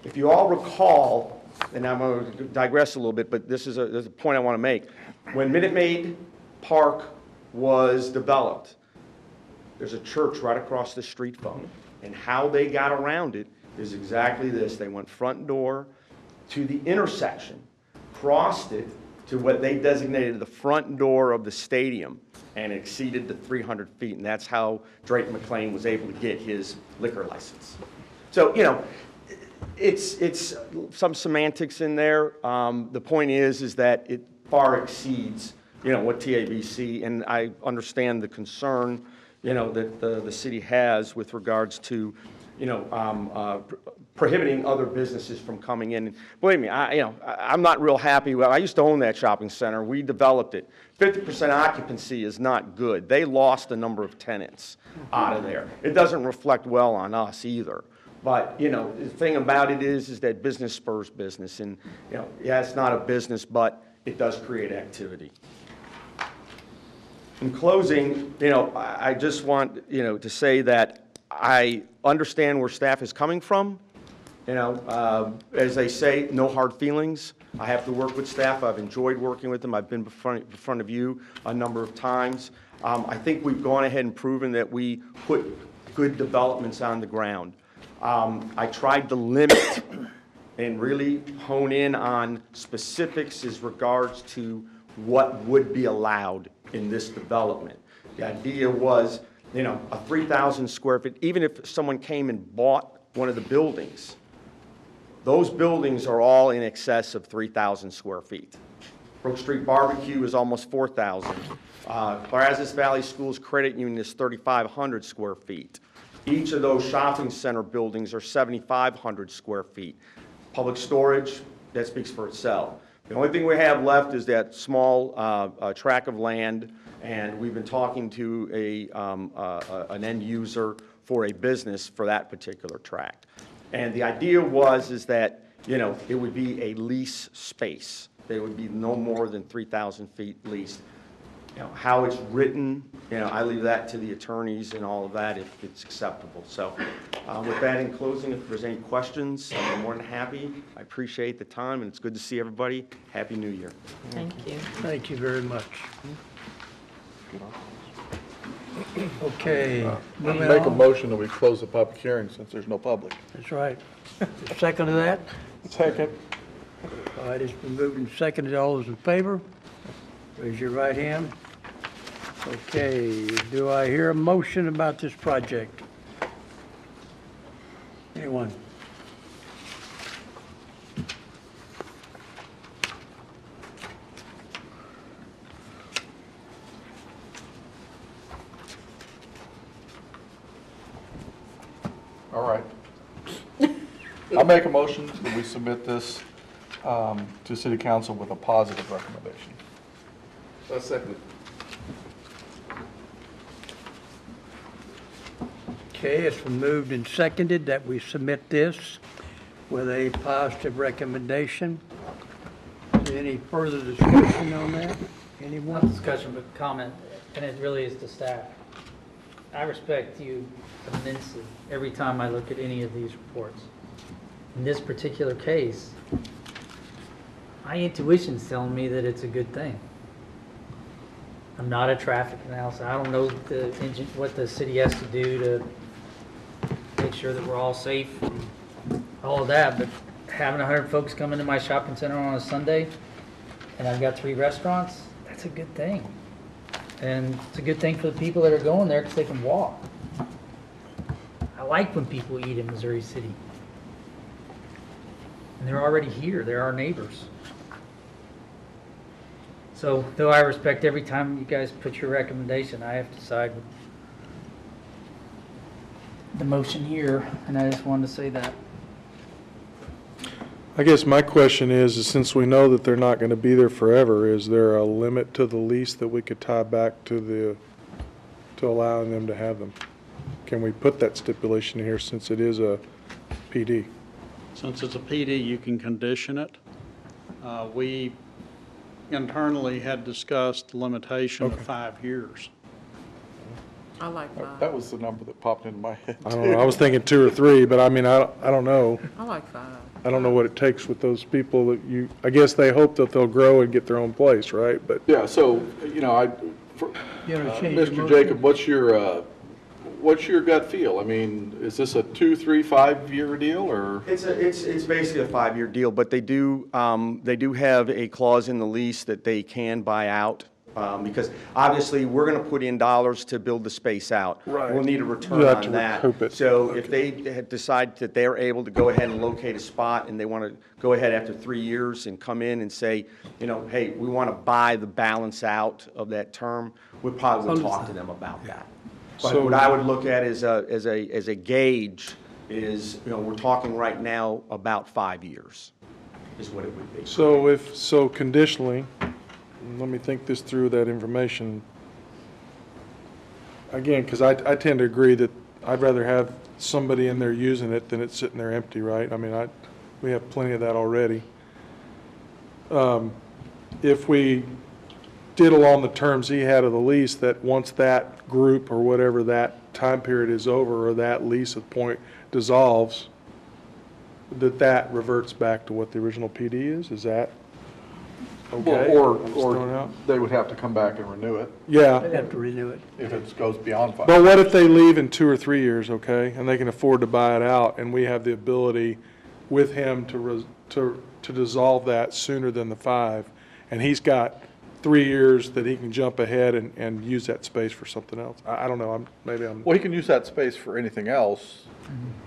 If you all recall, and I'm going to digress a little bit, but there's a point I want to make. When Minute Maid Park was developed, there's a church right across the street from it, and how they got around it is exactly this. They went front door to the intersection, crossed it, to what they designated the front door of the stadium and exceeded the 300 feet. And that's how Drayton McLean was able to get his liquor license. So, you know, it's some semantics in there. The point is that it far exceeds, you know, what TABC, and I understand the concern, you know, that the city has with regards to, you know, prohibiting other businesses from coming in. And believe me, I'm not real happy. Well, I used to own that shopping center. We developed it. 50% occupancy is not good. They lost a number of tenants out of there. It doesn't reflect well on us either. But, you know, the thing about it is that business spurs business. And, you know, yeah, it's not a business, but it does create activity. In closing, you know, I just want, you know, to say that I understand where staff is coming from. You know, as they say, no hard feelings. I have to work with staff. I've enjoyed working with them. I've been in front of you a number of times. I think we've gone ahead and proven that we put good developments on the ground. I tried to limit and really hone in on specifics as regards to what would be allowed in this development. The idea was, you know, a 3,000 square feet, even if someone came and bought one of the buildings, those buildings are all in excess of 3,000 square feet. Brook Street Barbecue is almost 4,000. Brazos Valley Schools Credit Union is 3,500 square feet. Each of those shopping center buildings are 7,500 square feet. Public storage, that speaks for itself. The only thing we have left is that small tract of land, and we've been talking to an end user for a business for that particular tract. And the idea is that, you know, it would be a lease space. They would be no more than 3,000 feet leased. You know, how it's written, you know, I leave that to the attorneys and all of that if it's acceptable. So with that in closing, if there's any questions, I'm more than happy. I appreciate the time, and it's good to see everybody. Happy New Year. Thank you. Thank you very much. Okay. moving Make a on. motion that we close the public hearing since there's no public. That's right. Second to that? Second. All right, it's been moved and seconded. All those in favor? Raise your right hand. Okay, do I hear a motion about this project? Anyone? All right. I'll make a motion that we submit this to City Council with a positive recommendation. I'll second it. Okay, it's been moved and seconded that we submit this with a positive recommendation. Is there any further discussion on that? Not Anyone? discussion, but comment, and it really is to staff. I respect you immensely every time I look at any of these reports. In this particular case, my intuition's telling me that it's a good thing. I'm not a traffic analyst. I don't know what the city has to do to make sure that we're all safe and all of that, but having 100 folks come into my shopping center on a Sunday, and I've got 3 restaurants, that's a good thing. And it's a good thing for the people that are going there because they can walk. I like when people eat in Missouri City. And they're already here. They're our neighbors. So, though I respect every time you guys put your recommendation, I have to side with the motion here, and I just wanted to say that. I guess my question is since we know that they're not going to be there forever, is there a limit to the lease that we could tie back to allowing them to have them? Can we put that stipulation here since it is a PD? Since it's a PD, you can condition it. We internally had discussed the limitation of 5 years. I like 5. That was the number that popped into my head. I don't know. I was thinking 2 or 3, but I mean, I don't know. I like 5. I don't know what it takes with those people that I guess they hope that they'll grow and get their own place, right? But Yeah, so, you know, You wanna change your Mr. motion? Jacob, what's your, what's your gut feel? I mean, is this a 2, 3, 5-year deal, or? It's basically a 5-year deal, but they do have a clause in the lease that they can buy out, because obviously, we're going to put in dollars to build the space out. Right. We'll need a return You have on to that. recoup it. So if they decide that they're able to go ahead and locate a spot, and they want to go ahead after 3 years and come in and say, you know, hey, we want to buy the balance out of that term, we probably will talk to them about that. But So- what I would look at as a gauge is, you know, we're talking right now about 5 years, is what it would be. So conditionally, let me think this through, that information. Again, because I tend to agree that I'd rather have somebody in there using it than it sitting there empty, right? I mean, we have plenty of that already. If we did along the terms he had of the lease, that once that group or whatever that time period is over, or that lease at point dissolves, that reverts back to what the original PD is that okay? Or I'm just throwing it out. they would have to come back and renew it Yeah. They'd have to renew it. if it goes beyond 5. But what if they leave in 2 or 3 years, okay, and they can afford to buy it out, and we have the ability with him to dissolve that sooner than the 5, and he's got 3 years that he can jump ahead and use that space for something else? I don't know, maybe I'm, Well, he can use that space for anything else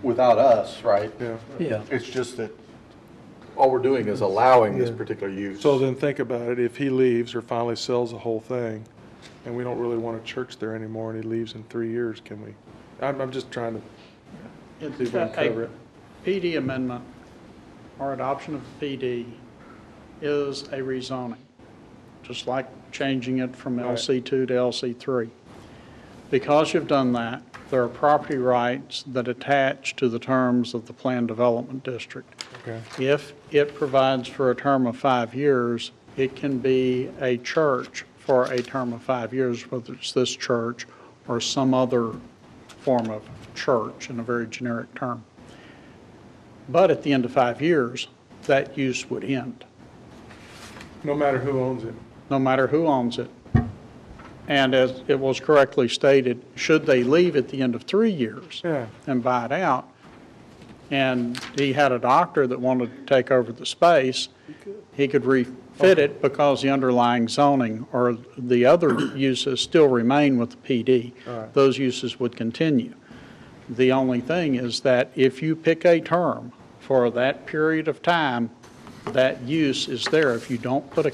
without us, right? yeah. Yeah. It's just that all we're doing is allowing this particular use. So then think about it, if he leaves or finally sells the whole thing, and we don't really want a church there anymore, and he leaves in 3 years, can we? I'm just trying to see if we can cover it. PD amendment or adoption of PD is a rezoning, just like changing it from Right. LC2 to LC3. Because you've done that, there are property rights that attach to the terms of the Planned Development District. Okay. If it provides for a term of 5 years, it can be a church for a term of 5 years, whether it's this church or some other form of church in a very generic term. But at the end of 5 years, that use would end, No matter who owns it. no matter who owns it. And as it was correctly stated, should they leave at the end of 3 years Yeah. and buy it out, and he had a doctor that wanted to take over the space, he could refit it because the underlying zoning or the other uses still remain with the PD. Right. Those uses would continue. The only thing is that if you pick a term for that period of time, that use is there. If you don't put a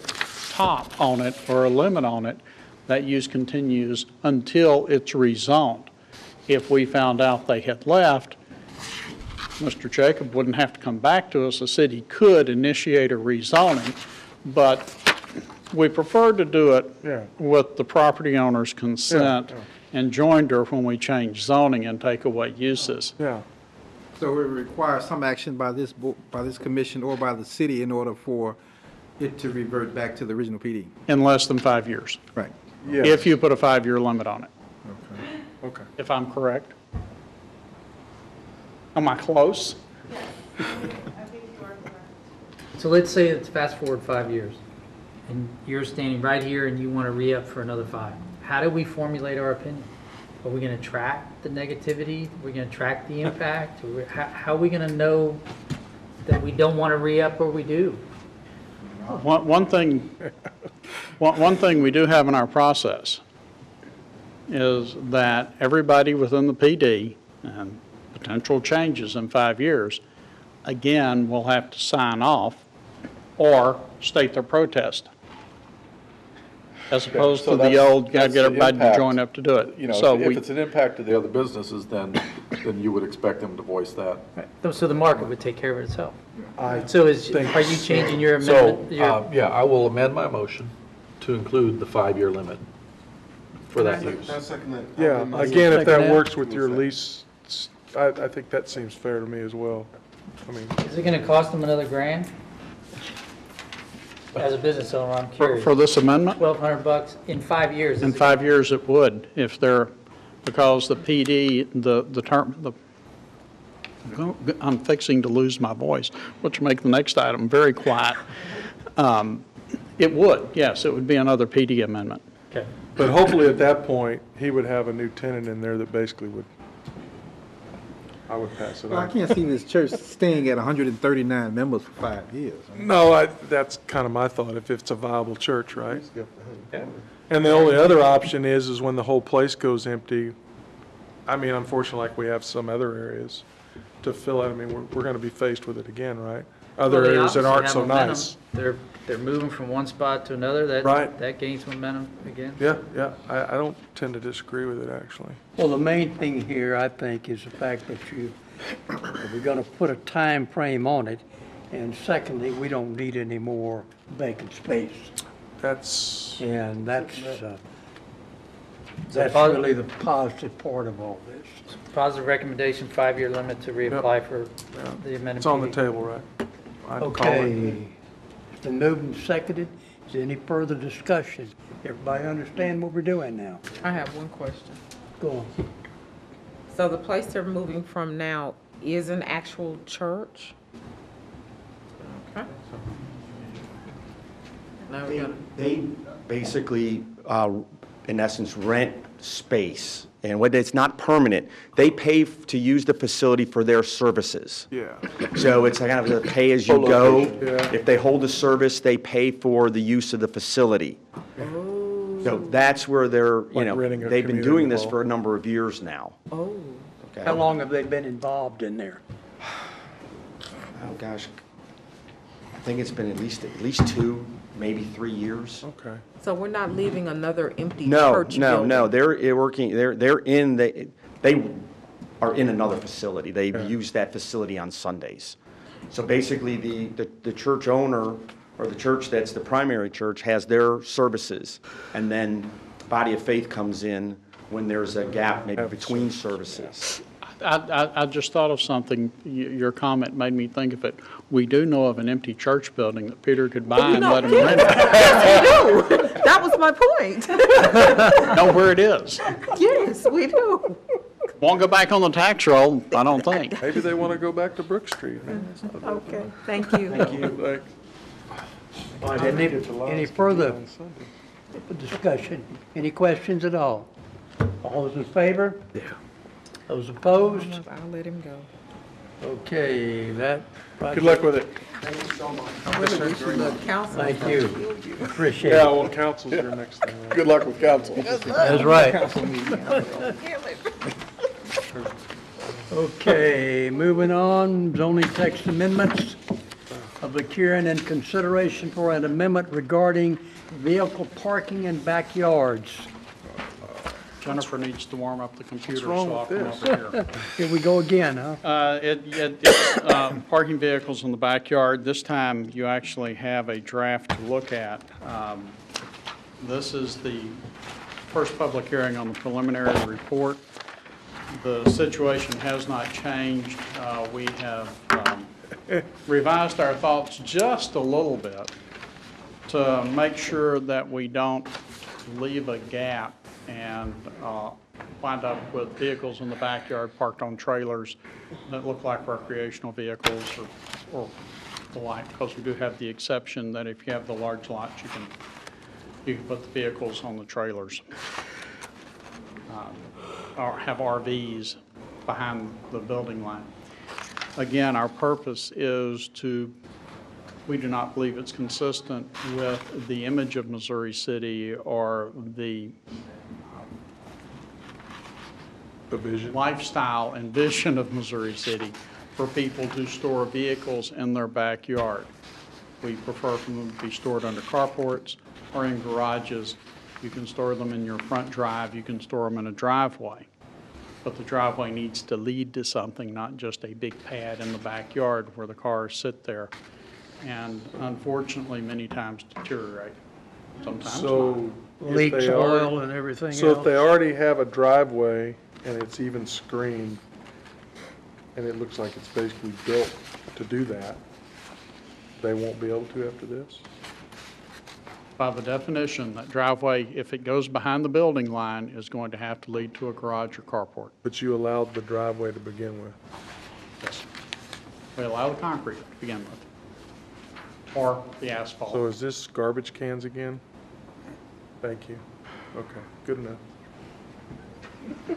top on it or a limit on it, that use continues until it's rezoned. If we found out they had left, Mr. Jacob wouldn't have to come back to us. The city could initiate a rezoning, but we preferred to do it Yeah. with the property owner's consent and joinder when we change zoning and take away uses. Yeah. So it requires some action by this, by this commission or by the city in order for it to revert back to the original PD. In less than 5 years, Right. Yes. if you put a 5-year limit on it, Okay. if I'm correct. Am I close? So let's say it's fast forward 5 years, and you're standing right here and you want to re-up for another 5. How do we formulate our opinion? Are we going to track the negativity? Are we going to track the impact? How are we going to know that we don't want to re-up or we do? One thing we do have in our process is that everybody within the PD and potential changes in 5 years, again, will have to sign off or state their protest. As opposed So to the old, gotta that's get the everybody to impact. join up to do it. You know, So if we, it's an impact to the other businesses, then you would expect them to voice that. So the market would take care of it itself. I So think are you changing your So, amendment? Your- yeah, I will amend my motion to include the 5-year limit for that use. Yeah, again, if that works with your lease, I think that seems fair to me as well. I mean, Is it going to cost them another $1,000? As a business owner, I'm curious. for this amendment, $1,200 in 5 years. in 5 years it would, if they're, because the PD, the term, I'm fixing to lose my voice, which will make the next item very quiet. It would, yes, it would be another PD amendment. Okay. But hopefully at that point, he would have a new tenant in there that basically would, I would pass it Well, I on. can't see this church staying at 139 members for 5 years. No, that's kind of my thought, if it's a viable church, right? And the only other option is when the whole place goes empty, I mean, unfortunately, like we have some other areas, to fill it, I mean, we're going to be faced with it again, right? Other Well, they areas that obviously aren't have so momentum. nice. They're moving from one spot to another. Right. That gains momentum again. Yeah, yeah, I don't tend to disagree with it, actually. Well, the main thing here, I think, is the fact that we're going to put a time frame on it, and secondly, we don't need any more vacant space. And that's really the positive part of all this. Positive recommendation, 5-year limit to reapply for the amendment. It's on the table, right? I'd call it. Okay. It's been moved and seconded. Is there any further discussion? Everybody understand what we're doing now? I have one question. Go on. So the place they're moving from now is an actual church? Okay. Now we gotta. They basically, in essence, rent space, and what it's not permanent. They pay to use the facility for their services. Yeah. So it's kind of a pay-as-you-go. Yeah. If they hold a service, they pay for the use of the facility. So that's where they're, Like renting a they've been community doing this hall. for a number of years now. Oh. Okay. How long have they been involved in there? Oh, gosh. I think it's been at least 2, maybe 3 years. Okay. So we're not leaving another empty No, church no, building? no, they're working, they are in another facility. They use that facility on Sundays. So basically, the church owner, or the church that's the primary church, has their services, and then Body of Faith comes in when there's a gap maybe between services. I just thought of something. Your comment made me think of it. We do know of an empty church building that Peter could buy and let him rent it. Yes, we do. That was my point. Know where it is. Yes, we do. Won't go back on the tax roll, I don't think. Maybe they want to go back to Brook Street. Okay, thank you. Any further discussion? Any questions at all? All those in favor? Yeah. Those opposed? I'll let him go. Okay, that. Good luck with it. Thank you so much. I really wish you luck, council. Thank you. Appreciate it. Yeah, well, council's your next thing. Right? Good luck with council. That's right. Okay, moving on, zoning text amendments. Public hearing and consideration for an amendment regarding vehicle parking in backyards. Jennifer needs to warm up the computer, wrong so I'll with come this? over here. Here we go again, huh? It's parking vehicles in the backyard. This time, you actually have a draft to look at. This is the first public hearing on the preliminary report. The situation has not changed. We have revised our thoughts just a little bit to make sure that we don't leave a gap and wind up with vehicles in the backyard parked on trailers that look like recreational vehicles or the like, because we do have the exception that if you have the large lots, you can put the vehicles on the trailers. Or have RVs behind the building line. Again, our purpose is we do not believe it's consistent with the image of Missouri City or the vision, lifestyle and vision of Missouri City for people to store vehicles in their backyard. We prefer for them to be stored under carports or in garages. You can store them in your front drive. You can store them in a driveway. But the driveway needs to lead to something, not just a big pad in the backyard where the cars sit there and unfortunately many times deteriorate. Sometimes So not. if Leaks they oil and everything So else. if they already have a driveway and it's even screened, and it looks like it's basically built to do that, they won't be able to after this? By the definition, that driveway, if it goes behind the building line, is going to have to lead to a garage or carport. But you allowed the driveway to begin with? Yes. We allow the concrete to begin with, or the asphalt. So is this garbage cans again? Thank you. Okay, good enough.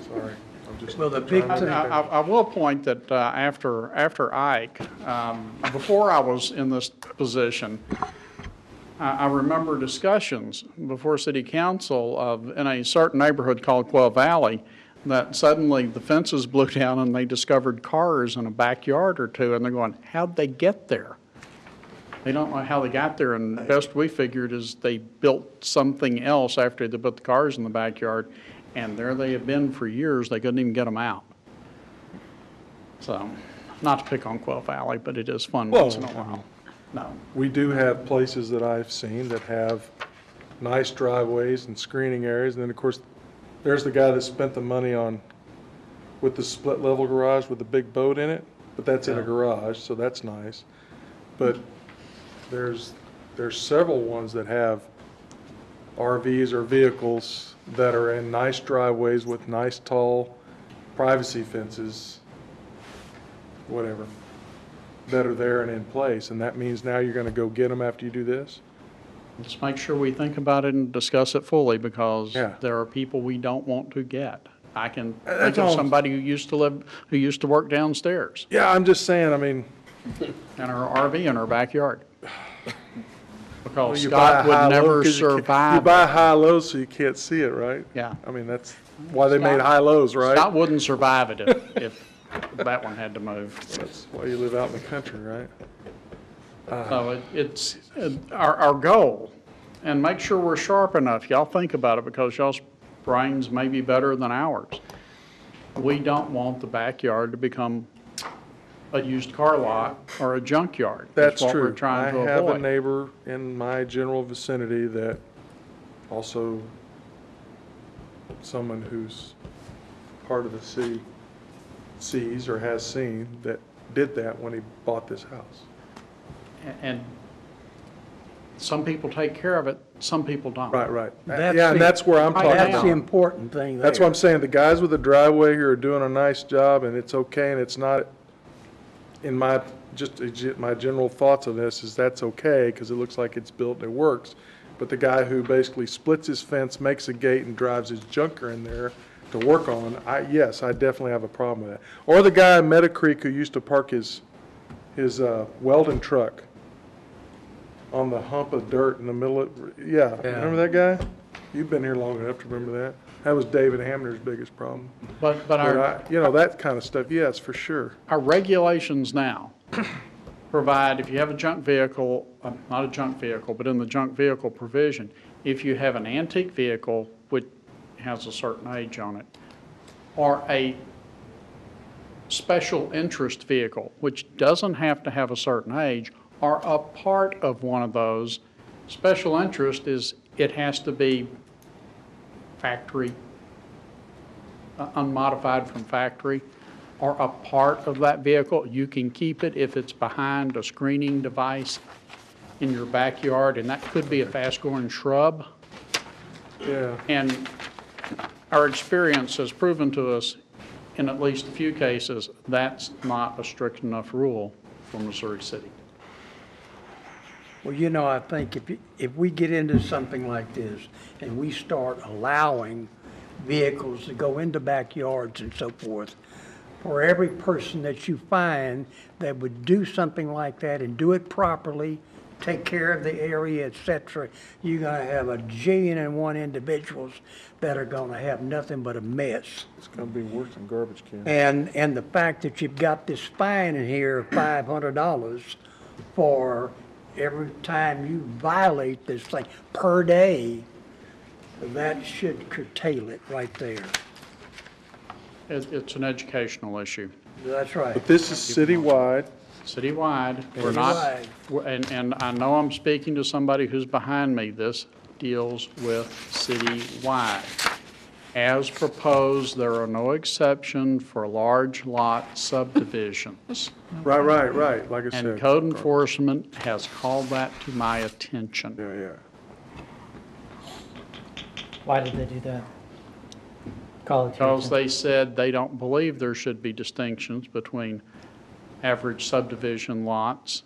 Sorry, I'm just. Well, the big trying to- thing- I will point that after Ike, before I was in this position, I remember discussions before city council in a certain neighborhood called Quail Valley, that suddenly the fences blew down and they discovered cars in a backyard or two, and they're going, how'd they get there? They don't know how they got there, and the best we figured is they built something else after they put the cars in the backyard, and there they have been for years. They couldn't even get them out. So, not to pick on Quail Valley, but it is fun once in a while. No. We do have places that I've seen that have nice driveways and screening areas, and then, of course, there's the guy that spent the money on, with the split-level garage with the big boat in it, but that's in a garage, so that's nice. But there's several ones that have RVs or vehicles that are in nice driveways with nice, tall privacy fences, whatever, that are there and in place, and that means now you're gonna go get them after you do this? Let's make sure we think about it and discuss it fully, because Yeah. there are people we don't want to get. I can That's think of all. somebody who used to work downstairs Yeah, I'm just saying, I mean, in her RV in her backyard. well, Because you buy a Scott would high-low never 'cause you survive. buy high-low so you can't see it, right? Yeah. I mean, that's why they made high-lows, right? Scott wouldn't survive it if that one had to move. That's why you live out in the country, right? So it's our goal, and make sure we're sharp enough. Y'all think about it, because y'all's brains may be better than ours. We don't want the backyard to become a used car lot or a junkyard. That's what true. we're trying to I have a avoid. neighbor in my general vicinity that also, someone who's part of the city sees or has seen, that did that when he bought this house. And some people take care of it, some people don't. Right, right. That's Yeah, the- and that's where I'm talking That's about. the important thing there. That's what I'm saying, the guys with the driveway here are doing a nice job, and it's okay, and it's not, in my, my general thoughts of this is that's okay, because it looks like it's built and it works. But the guy who basically splits his fence, makes a gate, and drives his junker in there to work on, yes, I definitely have a problem with that. Or the guy in Meadow Creek who used to park his Weldon truck on the hump of dirt in the middle of, yeah, remember that guy? You've been here long enough to remember that. That was David Hamner's biggest problem. But You know, that kind of stuff, yes, for sure. our regulations now provide, if you have a junk vehicle, not a junk vehicle, but in the junk vehicle provision, if you have an antique vehicle which has a certain age on it, or a special interest vehicle, which doesn't have to have a certain age, or a part of one of those, special interest is, it has to be factory, unmodified from factory, or a part of that vehicle. You can keep it if it's behind a screening device in your backyard, and that could be a fast-growing shrub. Yeah. And our experience has proven to us, in at least a few cases, that's not a strict enough rule for Missouri City. Well, you know, I think if we get into something like this and we start allowing vehicles to go into backyards and so forth, for every person that you find that would do something like that and do it properly, take care of the area, et cetera, you're gonna have 1,000,001 individuals that are gonna have nothing but a mess. It's gonna be worse than garbage cans. And the fact that you've got this fine in here of $500 for every time you violate this thing per day, that should curtail it right there. It's an educational issue. That's right. But this is citywide. Citywide, we're not, and I know I'm speaking to somebody who's behind me, this deals with citywide. As proposed, there are no exceptions for large lot subdivisions. Right, like I said. And code enforcement has called that to my attention. Yeah. Why did they do that? Call it to Because attention. they said they don't believe there should be distinctions between average subdivision lots,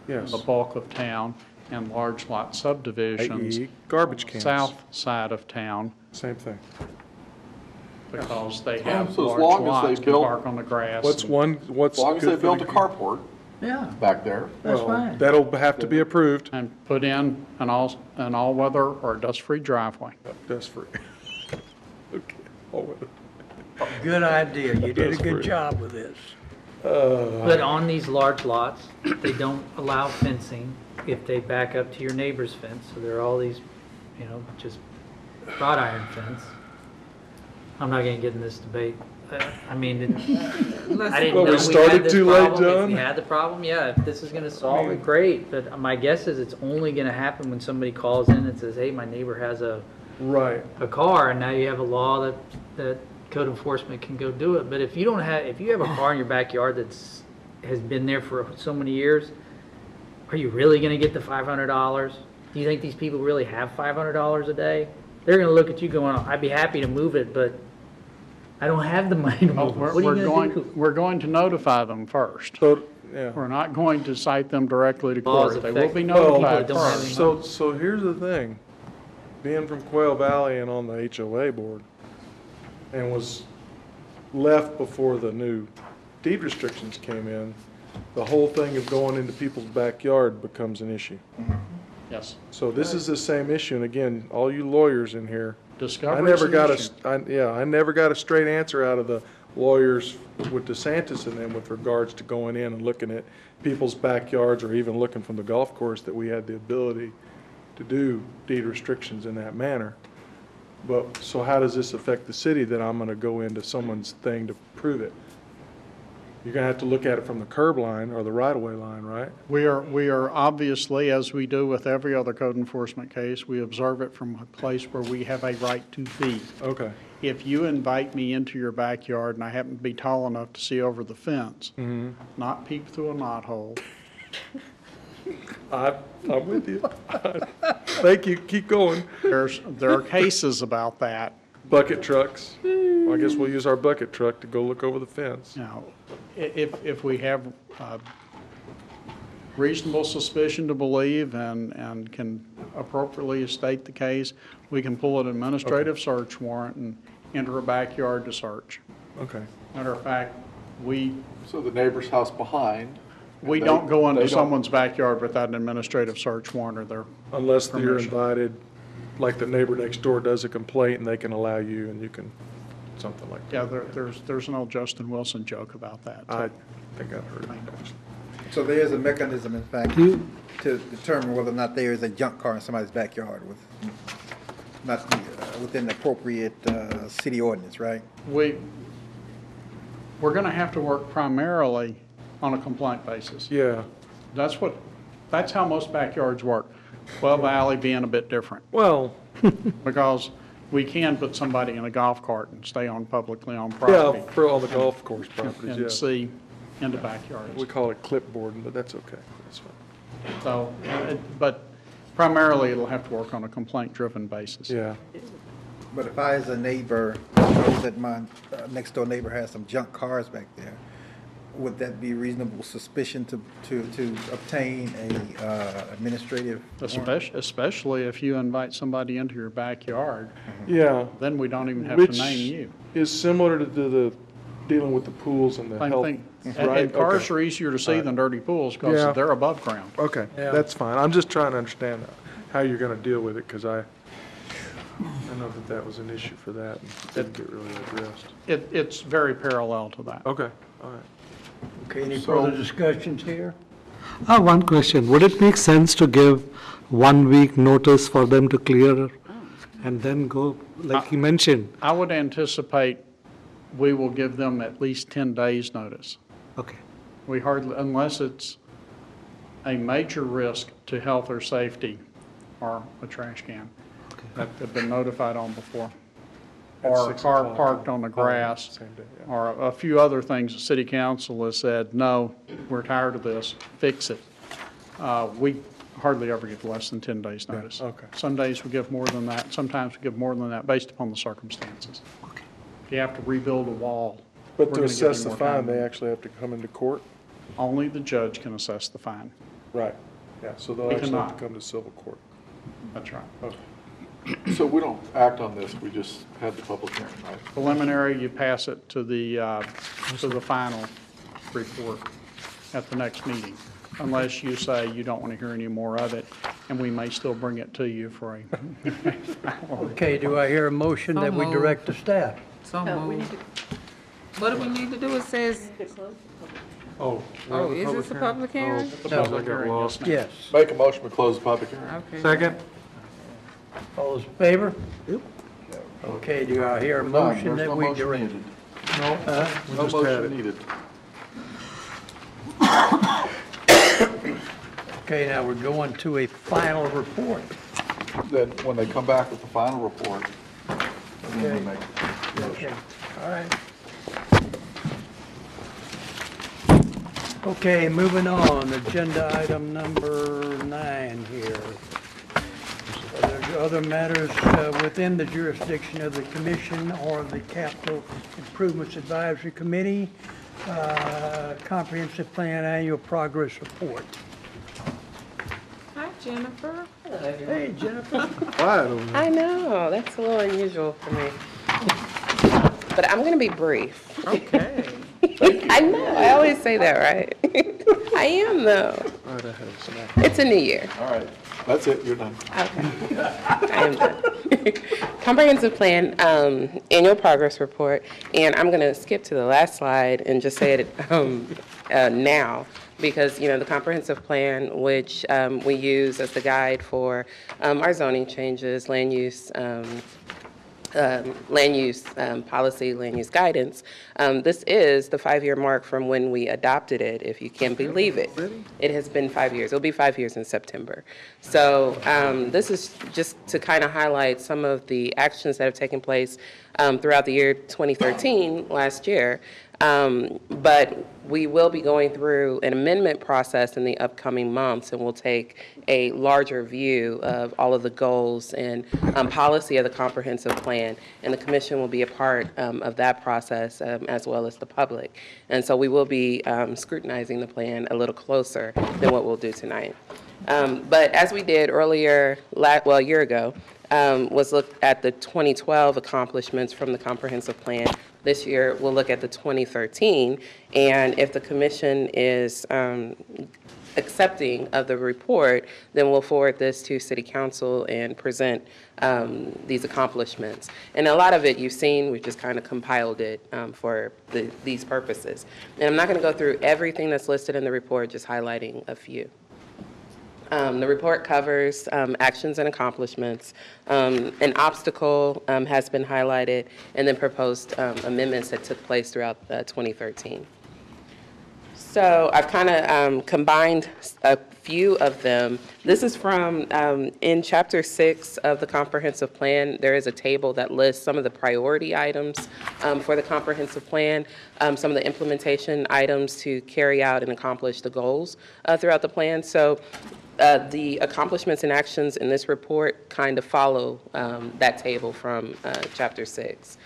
Yes. the bulk of town, and large lot subdivisions. i.e. garbage cans. South side of town, Same thing. because they have So as large long as lots, they can built- park on the grass. What's As long as good they for built the a carport Yeah, back there. that's Well, fine. that'll have to be approved. And put in an all-weather or dust-free driveway. That's free. Okay. Oh, Good idea. You did a That's good free. job with this. But on these large lots, they don't allow fencing if they back up to your neighbor's fence. So there are all these, just wrought iron fence. I'm not gonna get in this debate. I mean, I didn't Well, know we we started had this too late, problem. If John. we had the problem, yeah, if this is gonna solve it, great. But my guess is it's only gonna happen when somebody calls in and says, hey, my neighbor has a Right. car, and now you have a law that code enforcement can go do it. But if you have a car in your backyard has been there for so many years, are you really gonna get the $500? Do you think these people really have $500 a day? They're gonna look at you going, I'd be happy to move it, but I don't have the money to move it. What are you gonna do? We're going to notify them first. So, yeah. We're not going to cite them directly to Laws court. They will be affect notified people that don't have first. any- So here's the thing. Being from Quail Valley and on the HOA board, and was left before the new deed restrictions came in, the whole thing of going into people's backyard becomes an issue. Yes. So this is the same issue, and again, all you lawyers in here, Discovery's I never an got issue. I never got a straight answer out of the lawyers with DeSantis and them with regards to going in and looking at people's backyards or even looking from the golf course that we had the ability to do deed restrictions in that manner. But, so how does this affect the city that I'm gonna go into someone's thing to prove it? You're gonna have to look at it from the curb line or the right-of-way line, right? We are obviously, as we do with every other code enforcement case, we observe it from a place where we have a right to be. Okay. If you invite me into your backyard and I happen to be tall enough to see over the fence, not peep through a knothole, I'm with you. Thank you, keep going. there are cases about that. Bucket trucks. I guess we'll use our bucket truck to go look over the fence. Now, if we have reasonable suspicion to believe and can appropriately state the case, we can pull an administrative search warrant and enter a backyard to search. Okay. Matter of fact, So the neighbor's house behind. we they- don't go they into don't- someone's backyard without an administrative search warrant or their Unless you're permission. invited, like the neighbor next door does a complaint and they can allow you and you can, something like that. Yeah, there's an old Justin Wilson joke about that. I think I've heard it. So there is a mechanism, in fact, to determine whether or not there is a junk car in somebody's backyard with, not within the appropriate city ordinance, right? We're going to have to work primarily on a complaint basis. Yeah. That's how most backyards work. Quail Valley being a bit different, Well, because we can put somebody in a golf cart and stay on publicly owned yeah, property for all the golf course properties, and yeah. see into backyards. We call it clipboarding, but that's okay. That's fine. So, but primarily it'll have to work on a complaint-driven basis. Yeah. But if I, as a neighbor, knows that my next door neighbor has some junk cars back there, would that be reasonable suspicion to obtain a administrative warrant? Especially if you invite somebody into your backyard, Yeah. then we don't even have Which to name you. is similar to the dealing with the pools and the Same health. thing. Right? And cars Okay. are easier to see than dirty pools Yeah. because they're above ground. Okay, Yeah. that's fine. I'm just trying to understand how you're gonna deal with it, because I know that was an issue for that and didn't get really addressed. It's very parallel to that. Okay, all right. Okay, any further discussions here? One question. Would it make sense to give 1 week notice for them to clear and then go, like you mentioned? I would anticipate we will give them at least 10 days' notice. Okay. We hardly, unless it's a major risk to health or safety, or a trash can that they've been notified on before. At Or a 6 car o'clock. parked on the grass, Same day, yeah. or a few other things the city council has said, no, we're tired of this, fix it. We hardly ever give less than 10 days' notice. okay. Some days we give more than that, sometimes we give more than that, based upon the circumstances. If you have to rebuild a wall. But we're to gonna give you assess the more fine, time. they actually have to come into court? Only the judge can assess the fine. Right. Yeah, so they'll We actually have cannot. to come to civil court. That's right. So we don't act on this, we just have the public hearing, right? Preliminary, you pass it to the final report at the next meeting, unless you say you don't want to hear any more of it, and we may still bring it to you for a. Okay, do I hear a motion that we So direct the staff? So moved. What do we need to do? It says, Oh. oh, is this a public hearing? No, I got lost. Yes. Make a motion to close the public hearing. Okay. Second? All those in favor? Okay, do I hear a motion There's that no we motion direct? needed. No, We No just had motion it. needed. Okay, now we're going to a final report. Then when they come back with the final report, then we make a motion. Okay, all right. Okay, moving on, agenda item number 9 here. Are there other matters within the jurisdiction of the commission or the Capital Improvements Advisory Committee? Comprehensive Plan Annual Progress Report. Hi, Jennifer. Hey, Jennifer. Quiet over there. I know, that's a little unusual for me. But I'm going to be brief. Okay. I know, I always say that, right? I am, though. All right, I had a snack. It's a new year. All right, that's it, you're done. Okay. I am done. Comprehensive Plan Annual Progress Report, and I'm going to skip to the last slide and just say it now, because, you know, the comprehensive plan, which we use as the guide for our zoning changes, land use policy, land use guidance. This is the 5-year mark from when we adopted it, if you can believe it. It has been 5 years. It'll be 5 years in September. So this is just to kind of highlight some of the actions that have taken place throughout the year 2013, last year. But we will be going through an amendment process in the upcoming months, and we'll take a larger view of all of the goals and policy of the comprehensive plan, and the commission will be a part of that process as well as the public. And so we will be scrutinizing the plan a little closer than what we'll do tonight. But as we did earlier, a year ago, was look at the 2012 accomplishments from the comprehensive plan. This year, we'll look at the 2013, and if the commission is accepting of the report, then we'll forward this to City Council and present these accomplishments. And a lot of it you've seen, we've just kind of compiled it for these purposes. And I'm not going to go through everything that's listed in the report, just highlighting a few. The report covers actions and accomplishments. An obstacle has been highlighted, and then proposed amendments that took place throughout 2013. So I've kind of combined a few of them. This is from, in Chapter 6 of the Comprehensive Plan, there is a table that lists some of the priority items for the Comprehensive Plan, some of the implementation items to carry out and accomplish the goals throughout the plan. So the accomplishments and actions in this report kind of follow that table from Chapter 6.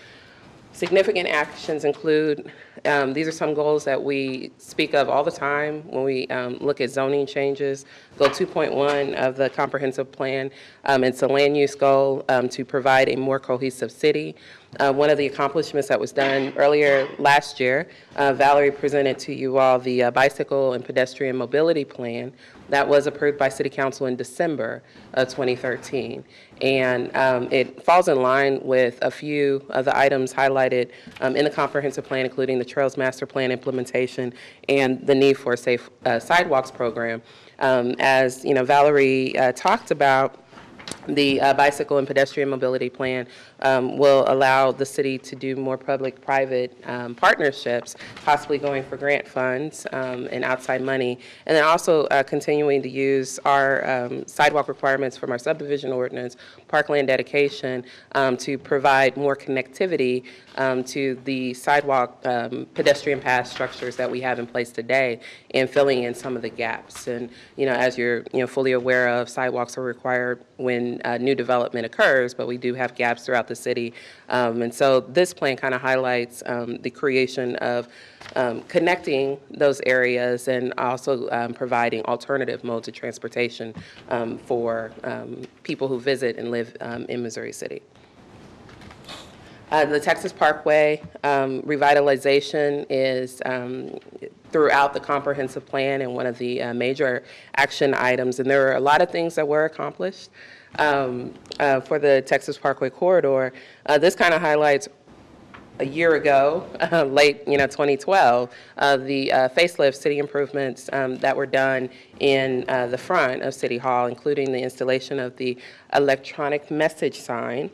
Significant actions include, these are some goals that we speak of all the time when we look at zoning changes. Goal 2.1 of the comprehensive plan, it's a land use goal to provide a more cohesive city. One of the accomplishments that was done earlier last year, Valerie presented to you all the bicycle and pedestrian mobility plan that was approved by City Council in December of 2013. And it falls in line with a few of the items highlighted in the comprehensive plan, including the Trails Master Plan implementation and the need for a safe sidewalks program. As you know, Valerie talked about, the bicycle and pedestrian mobility plan will allow the city to do more public-private partnerships, possibly going for grant funds and outside money, and then also continuing to use our sidewalk requirements from our subdivision ordinance, parkland dedication, to provide more connectivity to the sidewalk pedestrian path structures that we have in place today, and filling in some of the gaps. And you know, as you're fully aware of, sidewalks are required when when new development occurs, but we do have gaps throughout the city. And so this plan kind of highlights the creation of connecting those areas and also providing alternative modes of transportation for people who visit and live in Missouri City. The Texas Parkway revitalization is throughout the comprehensive plan and one of the major action items, and there are a lot of things that were accomplished for the Texas Parkway corridor. This kind of highlights a year ago, late 2012, the facelift city improvements that were done in the front of City Hall, including the installation of the electronic message sign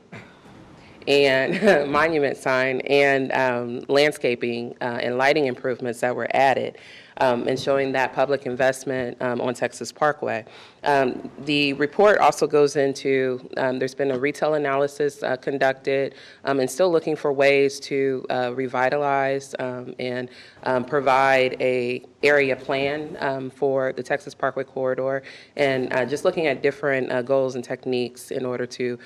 and monument sign and landscaping and lighting improvements that were added, and showing that public investment on Texas Parkway. The report also goes into, there's been a retail analysis conducted and still looking for ways to revitalize and provide a area plan for the Texas Parkway corridor, and just looking at different goals and techniques in order to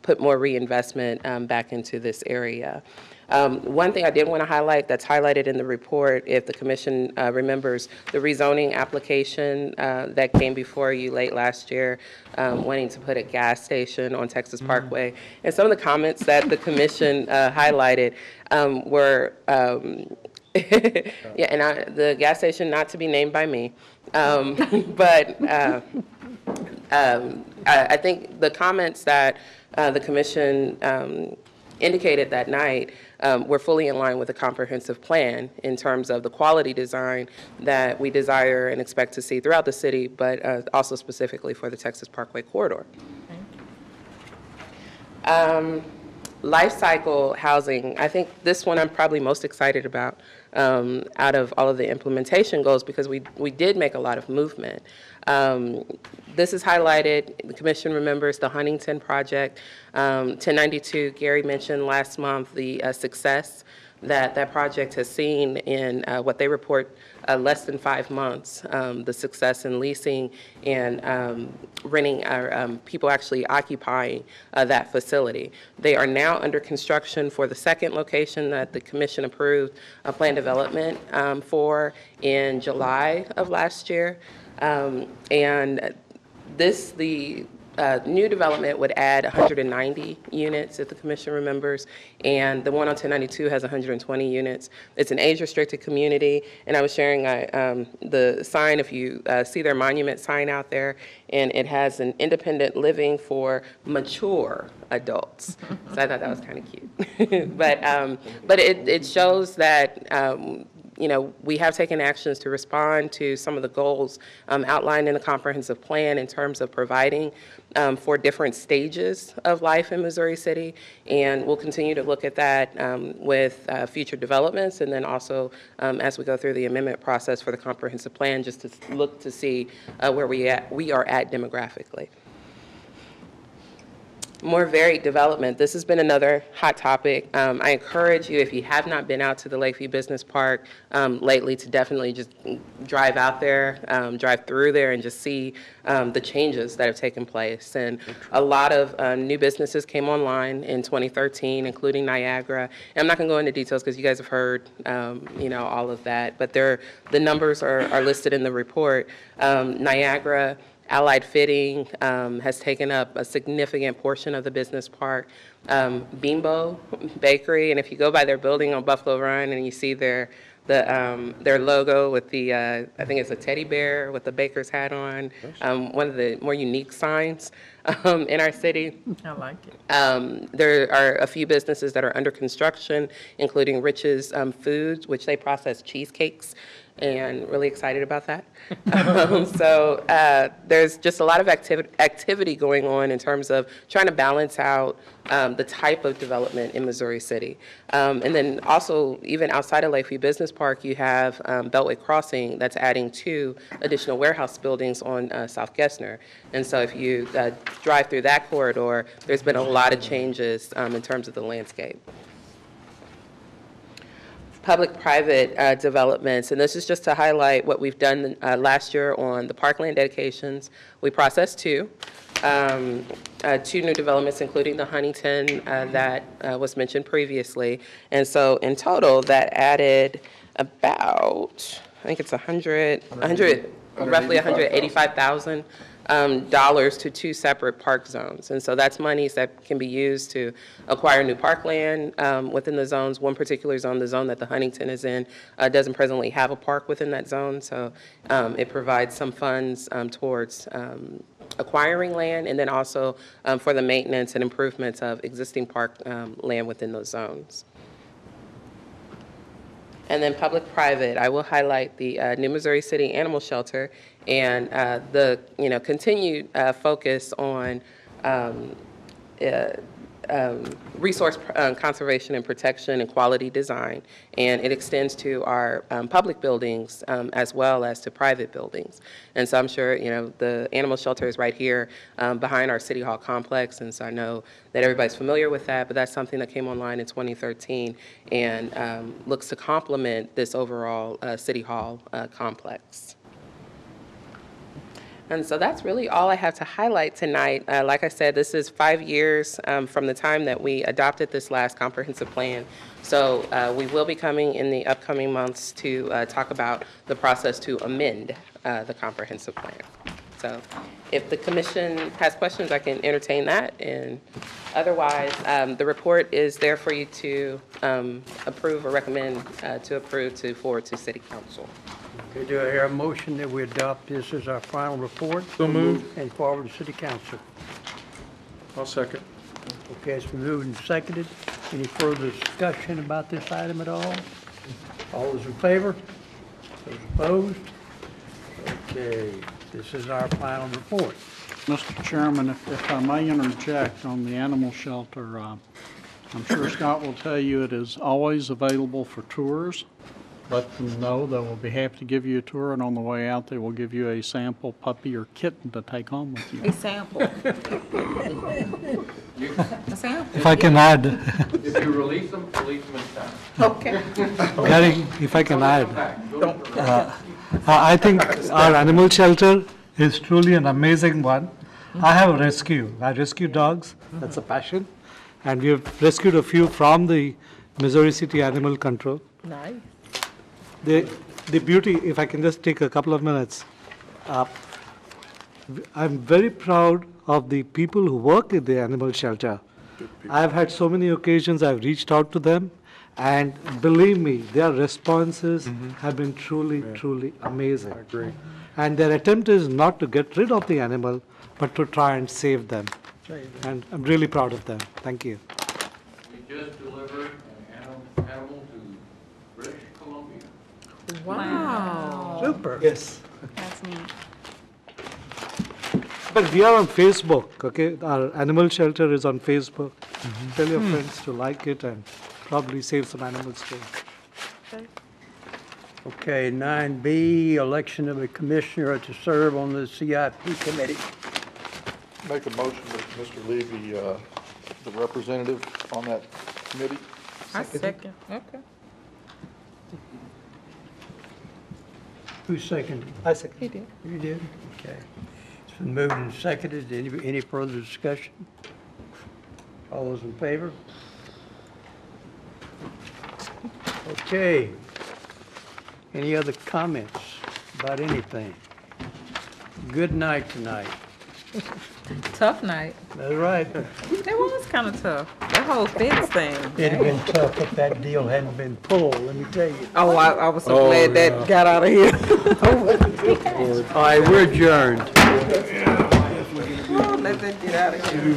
put more reinvestment back into this area. One thing I did want to highlight that's highlighted in the report, if the commission remembers, the rezoning application that came before you late last year, wanting to put a gas station on Texas Parkway. And some of the comments that the commission highlighted were, yeah, and the gas station not to be named by me, but I think the comments that the commission indicated that night were fully in line with the comprehensive plan in terms of the quality design that we desire and expect to see throughout the city, but also specifically for the Texas Parkway corridor. Life cycle housing, I think this one I'm probably most excited about out of all of the implementation goals, because we did make a lot of movement. This is highlighted, the commission remembers the Huntington project. 1092, Gary mentioned last month the success that that project has seen in what they report less than 5 months, the success in leasing and renting, people actually occupying that facility. They are now under construction for the second location that the commission approved a plan development for in July of last year. And this, the new development would add 190 units, if the commission remembers, and the one on 1092 has 120 units. It's an age-restricted community, and I was sharing the sign, if you see their monument sign out there, and it has an independent living for mature adults. So I thought that was kind of cute. But it shows that you know, we have taken actions to respond to some of the goals outlined in the comprehensive plan in terms of providing for different stages of life in Missouri City, and we'll continue to look at that with future developments, and then also as we go through the amendment process for the comprehensive plan, just to look to see where we are at demographically. More varied development. This has been another hot topic. I encourage you, if you have not been out to the Lakeview Business Park lately, to definitely just drive out there, drive through there, and just see the changes that have taken place. And a lot of new businesses came online in 2013, including Niagara. And I'm not going to go into details because you guys have heard, you know, all of that. But the numbers are listed in the report. Niagara, Allied Fitting has taken up a significant portion of the business park. Bimbo Bakery, and if you go by their building on Buffalo Run and you see their logo with the, I think it's a teddy bear with the baker's hat on, one of the more unique signs in our city. I like it. There are a few businesses that are under construction, including Rich's Foods, which they process cheesecakes, and really excited about that. So there's just a lot of activity going on in terms of trying to balance out the type of development in Missouri City. And then also, even outside of Lakeview Business Park, you have Beltway Crossing that's adding 2 additional warehouse buildings on South Gessner. And so if you drive through that corridor, there's been a lot of changes in terms of the landscape. Public-private developments, and this is just to highlight what we've done last year on the parkland dedications. We processed 2. two new developments, including the Huntington that was mentioned previously. And so in total, that added about, I think it's roughly $185,000 dollars to two separate park zones. And so that's monies that can be used to acquire new parkland within the zones. One particular zone, the zone that the Huntington is in, doesn't presently have a park within that zone. So it provides some funds towards acquiring land, and then also for the maintenance and improvements of existing park land within those zones. And then public-private, I will highlight the New Missouri City Animal Shelter and the continued focus on resource conservation and protection and quality design. And it extends to our public buildings as well as to private buildings. And so I'm sure, the animal shelter is right here behind our City Hall complex. And so I know that everybody's familiar with that, but that's something that came online in 2013 and looks to complement this overall City Hall complex. And so that's really all I have to highlight tonight. Like I said, this is 5 years from the time that we adopted this last comprehensive plan. So we will be coming in the upcoming months to talk about the process to amend the comprehensive plan. So if the commission has questions, I can entertain that. And otherwise, the report is there for you to approve or recommend to approve to forward to City Council. Okay, do I hear a motion that we adopt this as our final report? So moved. And forward to City Council. I'll second. Okay, it's been moved and seconded. Any further discussion about this item at all? All those in favor? Those opposed? Okay, this is our final report. Mr. Chairman, if I may interject on the animal shelter, I'm sure Scott will tell you it is always available for tours. Let them know that we'll be happy to give you a tour, and on the way out, they will give you a sample puppy or kitten to take home with you. A sample. A sample. If I can add, If you release them in time. Okay. Gary, if I can add, I think our animal shelter is truly an amazing one. I have a rescue. I rescue dogs. That's a passion. And we have rescued a few from the Missouri City Animal Control. Nice. The beauty, if I can just take a couple of minutes, I'm very proud of the people who work at the animal shelter. I've had so many occasions I've reached out to them, and believe me, their responses have been truly, truly amazing. I agree. And their attempt is not to get rid of the animal, but to try and save them. And I'm really proud of them. Thank you. We just delivered an animal to British Columbia. Wow. Super. Yes. That's neat. But we are on Facebook, okay? Our animal shelter is on Facebook. Tell your friends to like it and probably save some animals too. Okay, 9B, election of a commissioner to serve on the CIP committee. Make a motion that Mr. Levy, the representative on that committee. I second. Okay. Who seconded? I second. He did. You did? Okay. It's been moved and seconded. Any further discussion? All those in favor? Okay. Any other comments about anything? Good night tonight. Tough night. That's right. It was kind of tough. That whole fence thing. It'd have been tough if that deal hadn't been pulled, let me tell you. Oh, I was so glad that got out of here. All right, we're adjourned. Let that get out of here.